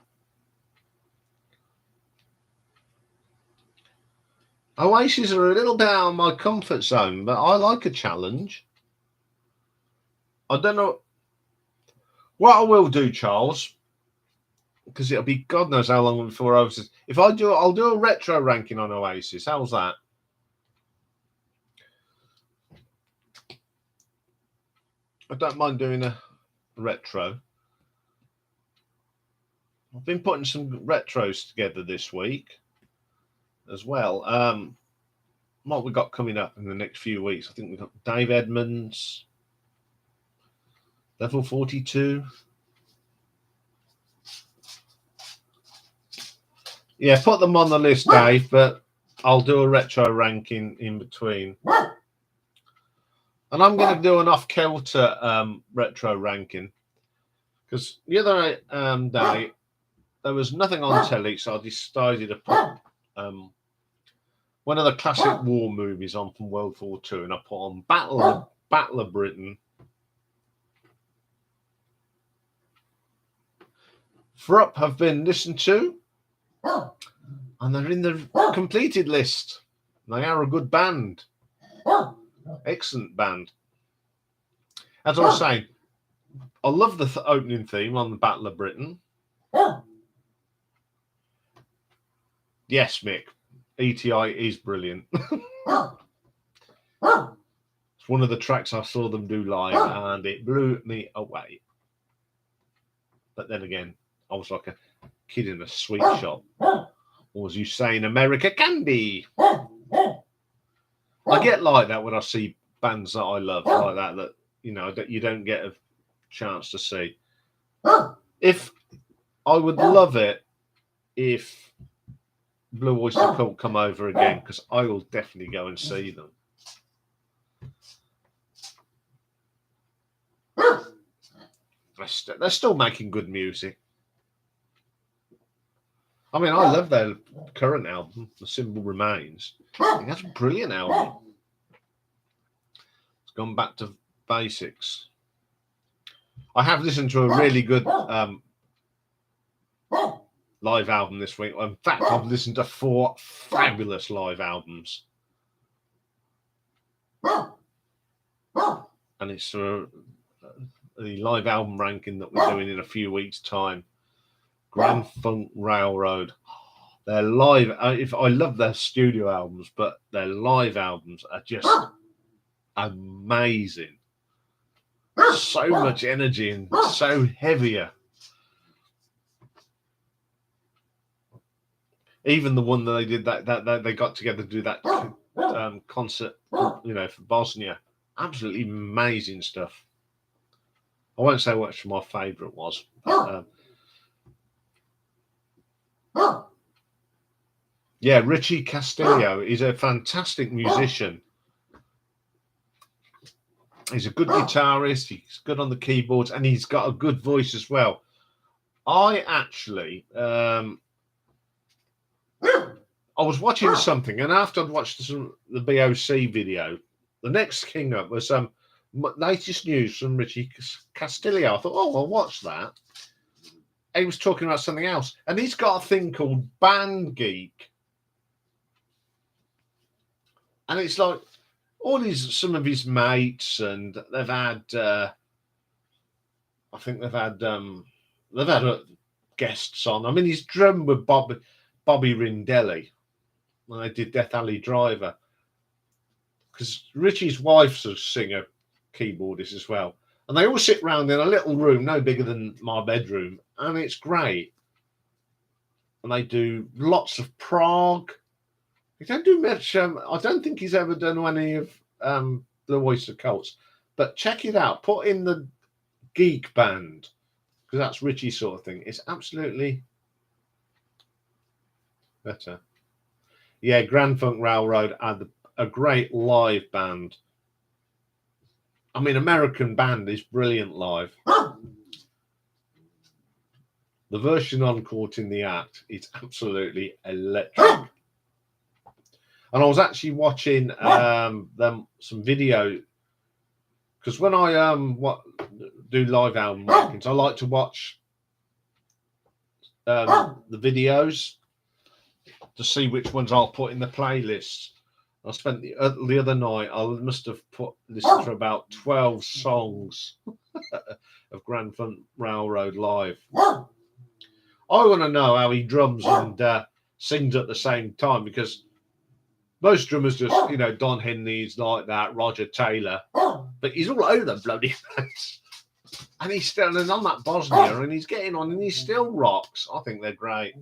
Oasis are a little bit out of my comfort zone, but I like a challenge. I don't know what I will do, Charles, because it'll be God knows how long before Oasis. If I do, I'll do a retro ranking on Oasis. How's that? I don't mind doing a retro. I've been putting some retros together this week as well. What we got coming up in the next few weeks? I think we've got Dave Edmonds, Level 42. Yeah, put them on the list, Dave, but I'll do a retro ranking in between. And I'm going to do an off-kilter retro ranking because the other day there was nothing on telly, so I decided to put one of the classic war movies on from World War II, and I put on Battle of Britain. Thrupp have been listened to, and they're in the completed list. They are a good band. Excellent band. As I was saying, I love the opening theme on the Battle of Britain. Yes, Mick. ETI is brilliant. It's one of the tracks I saw them do live, and it blew me away. But then again, I was like a kid in a sweet shop. Or as you say in America, candy. I get like that when I see bands that I love, like that you know, that you don't get a chance to see. If I would love it if Blue Oyster Cult come over again, because I will definitely go and see them. They're still making good music. I mean, I love their current album, The Symbol Remains. I think that's a brilliant album. It's gone back to basics. I have listened to a really good live album this week. In fact, I've listened to 4 fabulous live albums. And it's the live album ranking that we're doing in a few weeks' time. Grand Funk Railroad. Their live, if I love their studio albums, but their live albums are just amazing. So much energy and so heavier. Even the one that they did that they got together to do that concert, you know, for Bosnia. Absolutely amazing stuff. I won't say which my favourite was. But, yeah, Richie Castillo is a fantastic musician. He's a good guitarist. He's good on the keyboards, and he's got a good voice as well. I actually, I was watching something, and after I'd watched the BOC video, the next thing up was latest news from Richie Castillo. I thought, oh, I'll watch that. He was talking about something else, and he's got a thing called Band Geek. And it's like some of his mates, and they've had, I think they've had guests on. I mean, he's drummed with Bobby Rindelli when they did Death Alley Driver, because Richie's wife's a singer, keyboardist as well, and they all sit round in a little room, no bigger than my bedroom, and it's great. And they do lots of prog. He don't do much. I don't think he's ever done any of the Oyster Cults. But check it out. Put in the Geek Band, because that's Richie sort of thing. It's absolutely better. Yeah, Grand Funk Railroad had a great live band. I mean, American band is brilliant live. The version on Caught in the Act is absolutely electric. And I was actually watching some video, because when I do live album rankings, I like to watch the videos to see which ones I'll put in the playlist. I spent the other night, I must have listened to about 12 songs of Grand Funk Railroad live. I want to know how he drums and sings at the same time, because most drummers just, Don Henley's like that, Roger Taylor, but he's all over the bloody place. And he's still on that Bosnia, and he's getting on, and he still rocks. I think they're great.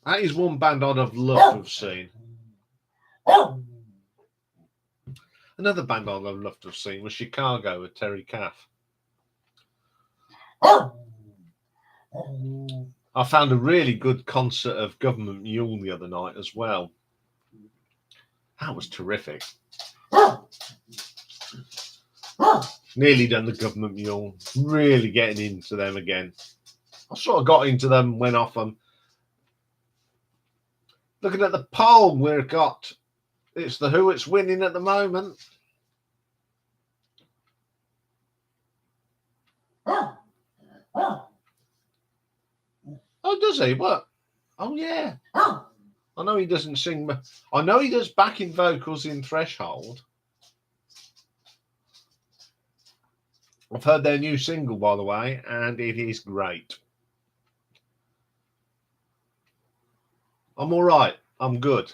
That is one band I'd have loved to have seen. Another band I'd have loved to have seen was Chicago with Terry Caff. I found a really good concert of Government Mule the other night as well. That was terrific. Nearly done the Government Mule. Really getting into them again. I sort of got into them, went off them. Looking at the poll we've got, it's The Who it's winning at the moment. Oh, does he? What? Oh, yeah. I know he doesn't sing. I know he does backing vocals in Threshold. I've heard their new single, by the way, and it is great. I'm all right. I'm good.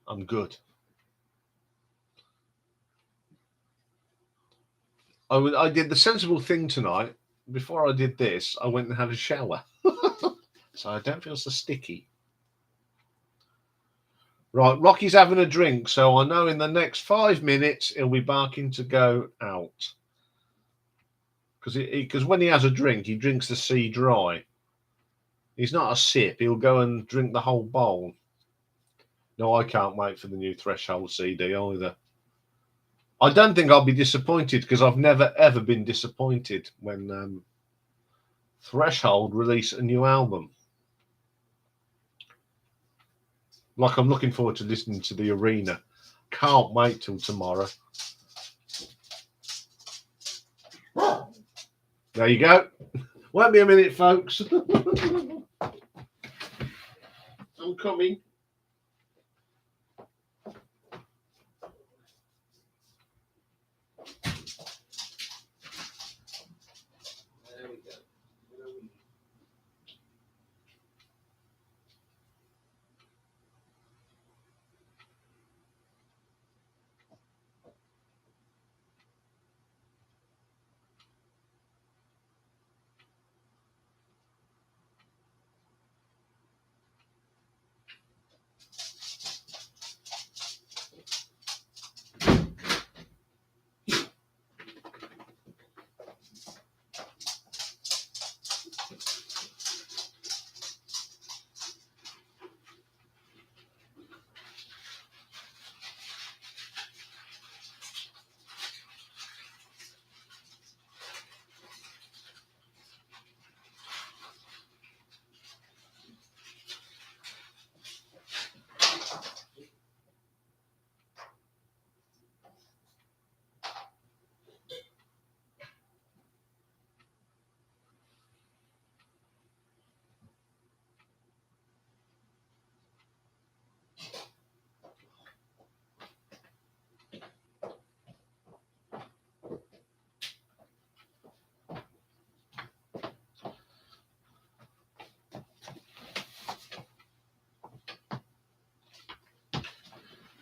I'm good. I did the sensible thing tonight. Before I did this, I went and had a shower. So I don't feel so sticky. Right, Rocky's having a drink, so I know in the next 5 minutes he'll be barking to go out. Because when he has a drink, he drinks the sea dry. He's not a sip. He'll go and drink the whole bowl. No, I can't wait for the new Threshold CD either. I don't think I'll be disappointed, because I've never, ever been disappointed when Threshold release a new album. Like, I'm looking forward to listening to The Arena. Can't wait till tomorrow. There you go. Won't be a minute, folks. I'm coming. There we go.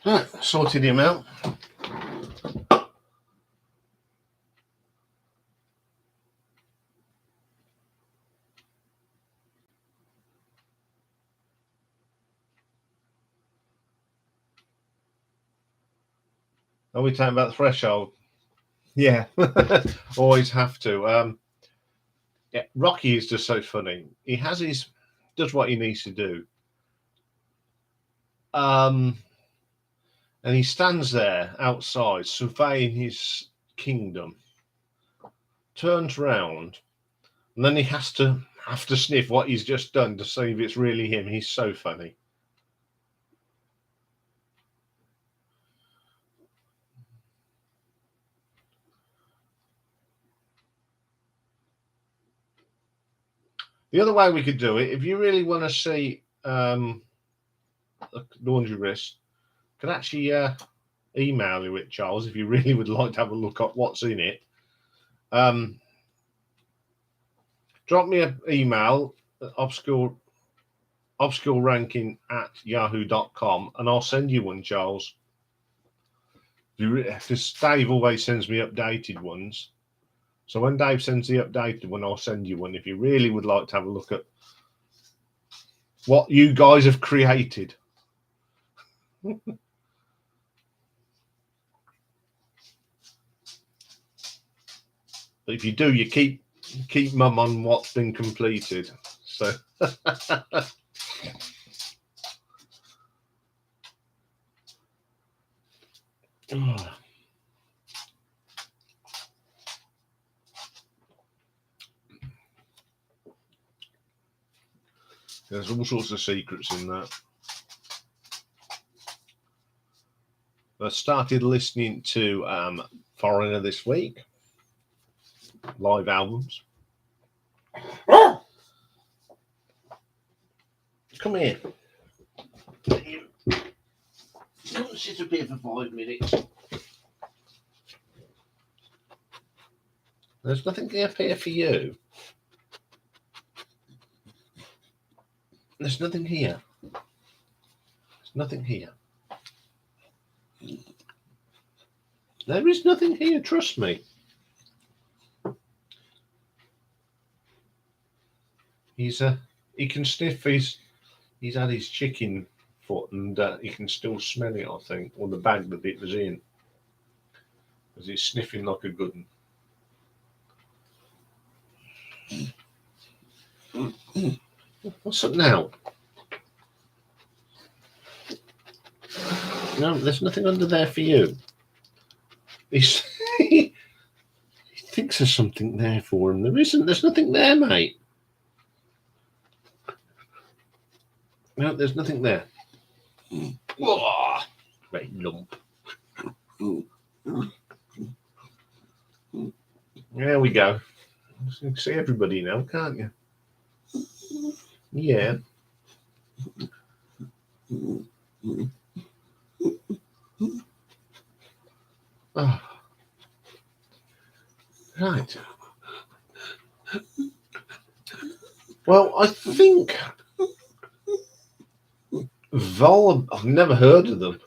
Right, sorted him out. Are we talking about the Threshold? Yeah, always have to. Yeah, Rocky is just so funny. He does what he needs to do. And he stands there outside surveying his kingdom, turns round, and then he has to sniff what he's just done to see if it's really him. He's so funny. The other way we could do it, if you really want to see a laundry list, could actually email you it, Charles, if you really would like to have a look at what's in it. Drop me an email at obscureranking@yahoo.com and I'll send you one, Charles. Because Dave always sends me updated ones. So when Dave sends the updated one, I'll send you one if you really would like to have a look at what you guys have created. But if you do, you keep mum on what's been completed. So there's all sorts of secrets in that. I started listening to Foreigner this week, live albums. Come here. Come and sit up here for 5 minutes. There's nothing up here for you. There's nothing here. There's nothing here. There is nothing here, trust me. He can sniff he's had his chicken foot and he can still smell it, I think, or the bag that it was in. Because he's sniffing like a good one. What's up now? No, there's nothing under there for you. He thinks there's something there for him. There isn't. There's nothing there, mate. No, there's nothing there. Oh, great lump. There we go. You can see everybody now, can't you? Yeah. Oh. Right. Well, I think I've never heard of them.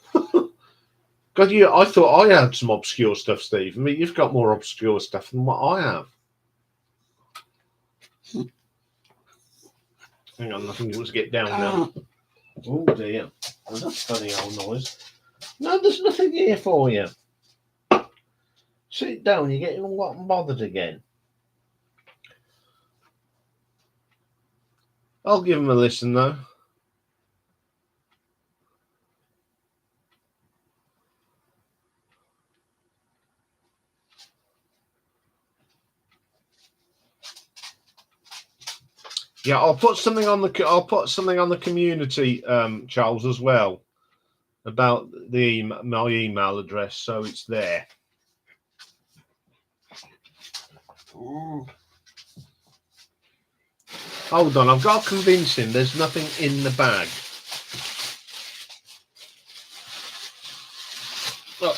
God, I thought I had some obscure stuff, Steve. I mean, you've got more obscure stuff than what I have. Hang on, I think it was get down now. Oh dear. Oh, that's a funny old noise. No, there's nothing here for you. Sit down, you're getting all hot and bothered again. I'll give him a listen though. Yeah, I'll put something on the community, Charles, as well, about my email address, so it's there. Hold on, I've got to convince him there's nothing in the bag. Look,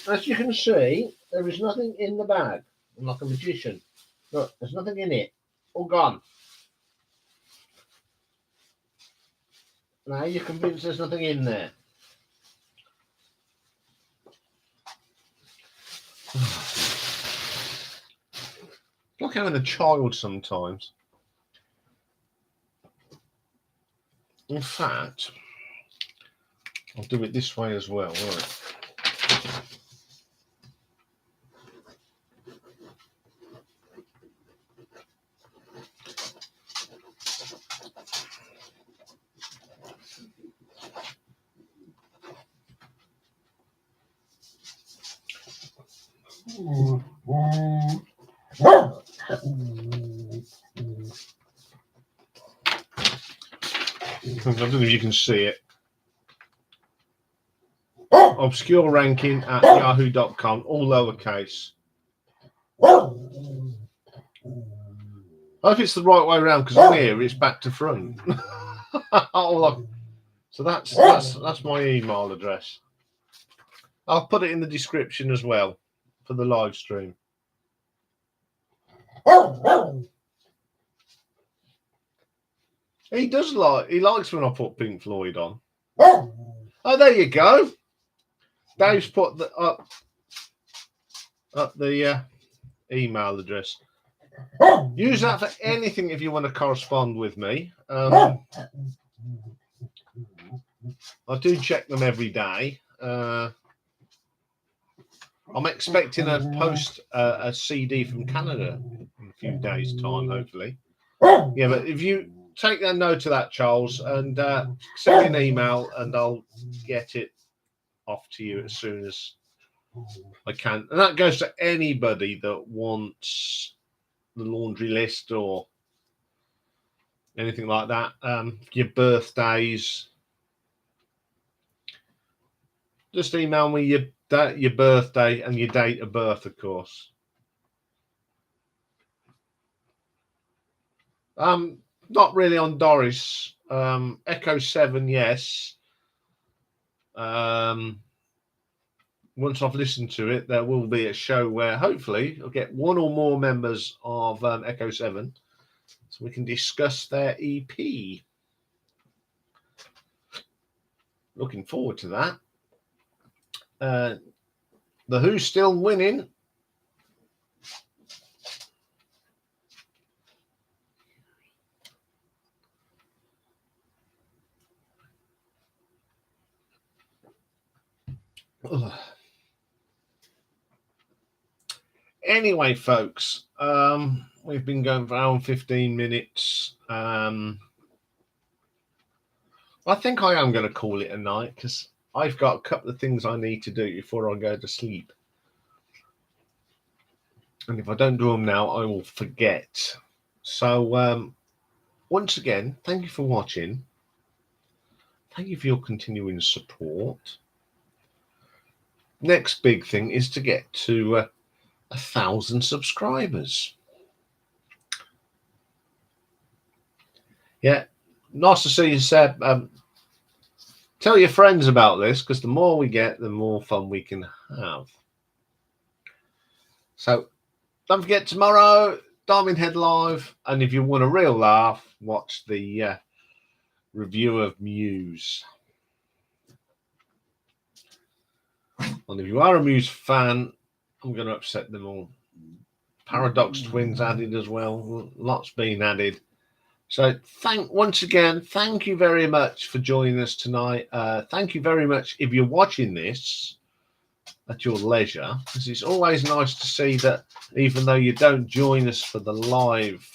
as you can see, there is nothing in the bag. I'm like a magician. Look, there's nothing in it. All gone. Now you're convinced there's nothing in there. It's like having a child sometimes. In fact, I'll do it this way as well. Right. I don't know if you can see it. Obscure ranking at yahoo.com, all lowercase. I hope it's the right way around because on here it's back to front. So that's my email address. I'll put it in the description as well for the live stream. He likes when I put Pink Floyd on. Oh, there you go. Dave's put up the email address. Use that for anything if you want to correspond with me. I do check them every day. I'm expecting a CD from Canada in a few days' time, hopefully. Yeah, but if you take that note of that, Charles, and send me an email, and I'll get it off to you as soon as I can. And that goes to anybody that wants the laundry list or anything like that. Your birthdays. Just email me your birthday and your date of birth, of course. Not really on Doris. Echo 7, yes. Once I've listened to it, there will be a show where hopefully I'll get one or more members of Echo 7 so we can discuss their EP. Looking forward to that. The Who's still winning. Ugh. Anyway, folks, we've been going for an hour and 15 minutes. I think I am going to call it a night because I've got a couple of things I need to do before I go to sleep. And if I don't do them now, I will forget. So, once again, thank you for watching. Thank you for your continuing support. Next big thing is to get to 1,000 subscribers. Yeah, nice to see you, Seb. Tell your friends about this because the more we get, the more fun we can have. So don't forget tomorrow, Diamond Head Live. And if you want a real laugh, watch the review of Muse. And if you are a Muse fan, I'm going to upset them all. Paradox Twins added as well. Lots being added. So once again, thank you very much for joining us tonight. Thank you very much if you're watching this at your leisure, because it's always nice to see that even though you don't join us for the live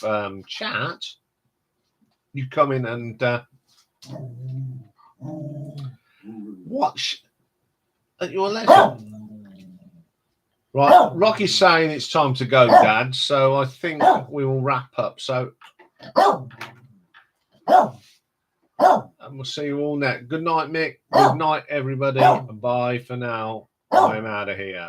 chat, you come in and watch at your leisure. Right, Rocky's saying it's time to go, Dad, so I think we will wrap up. So, and we'll see you all next. Good night, Mick. Good night, everybody. Bye for now. I'm out of here.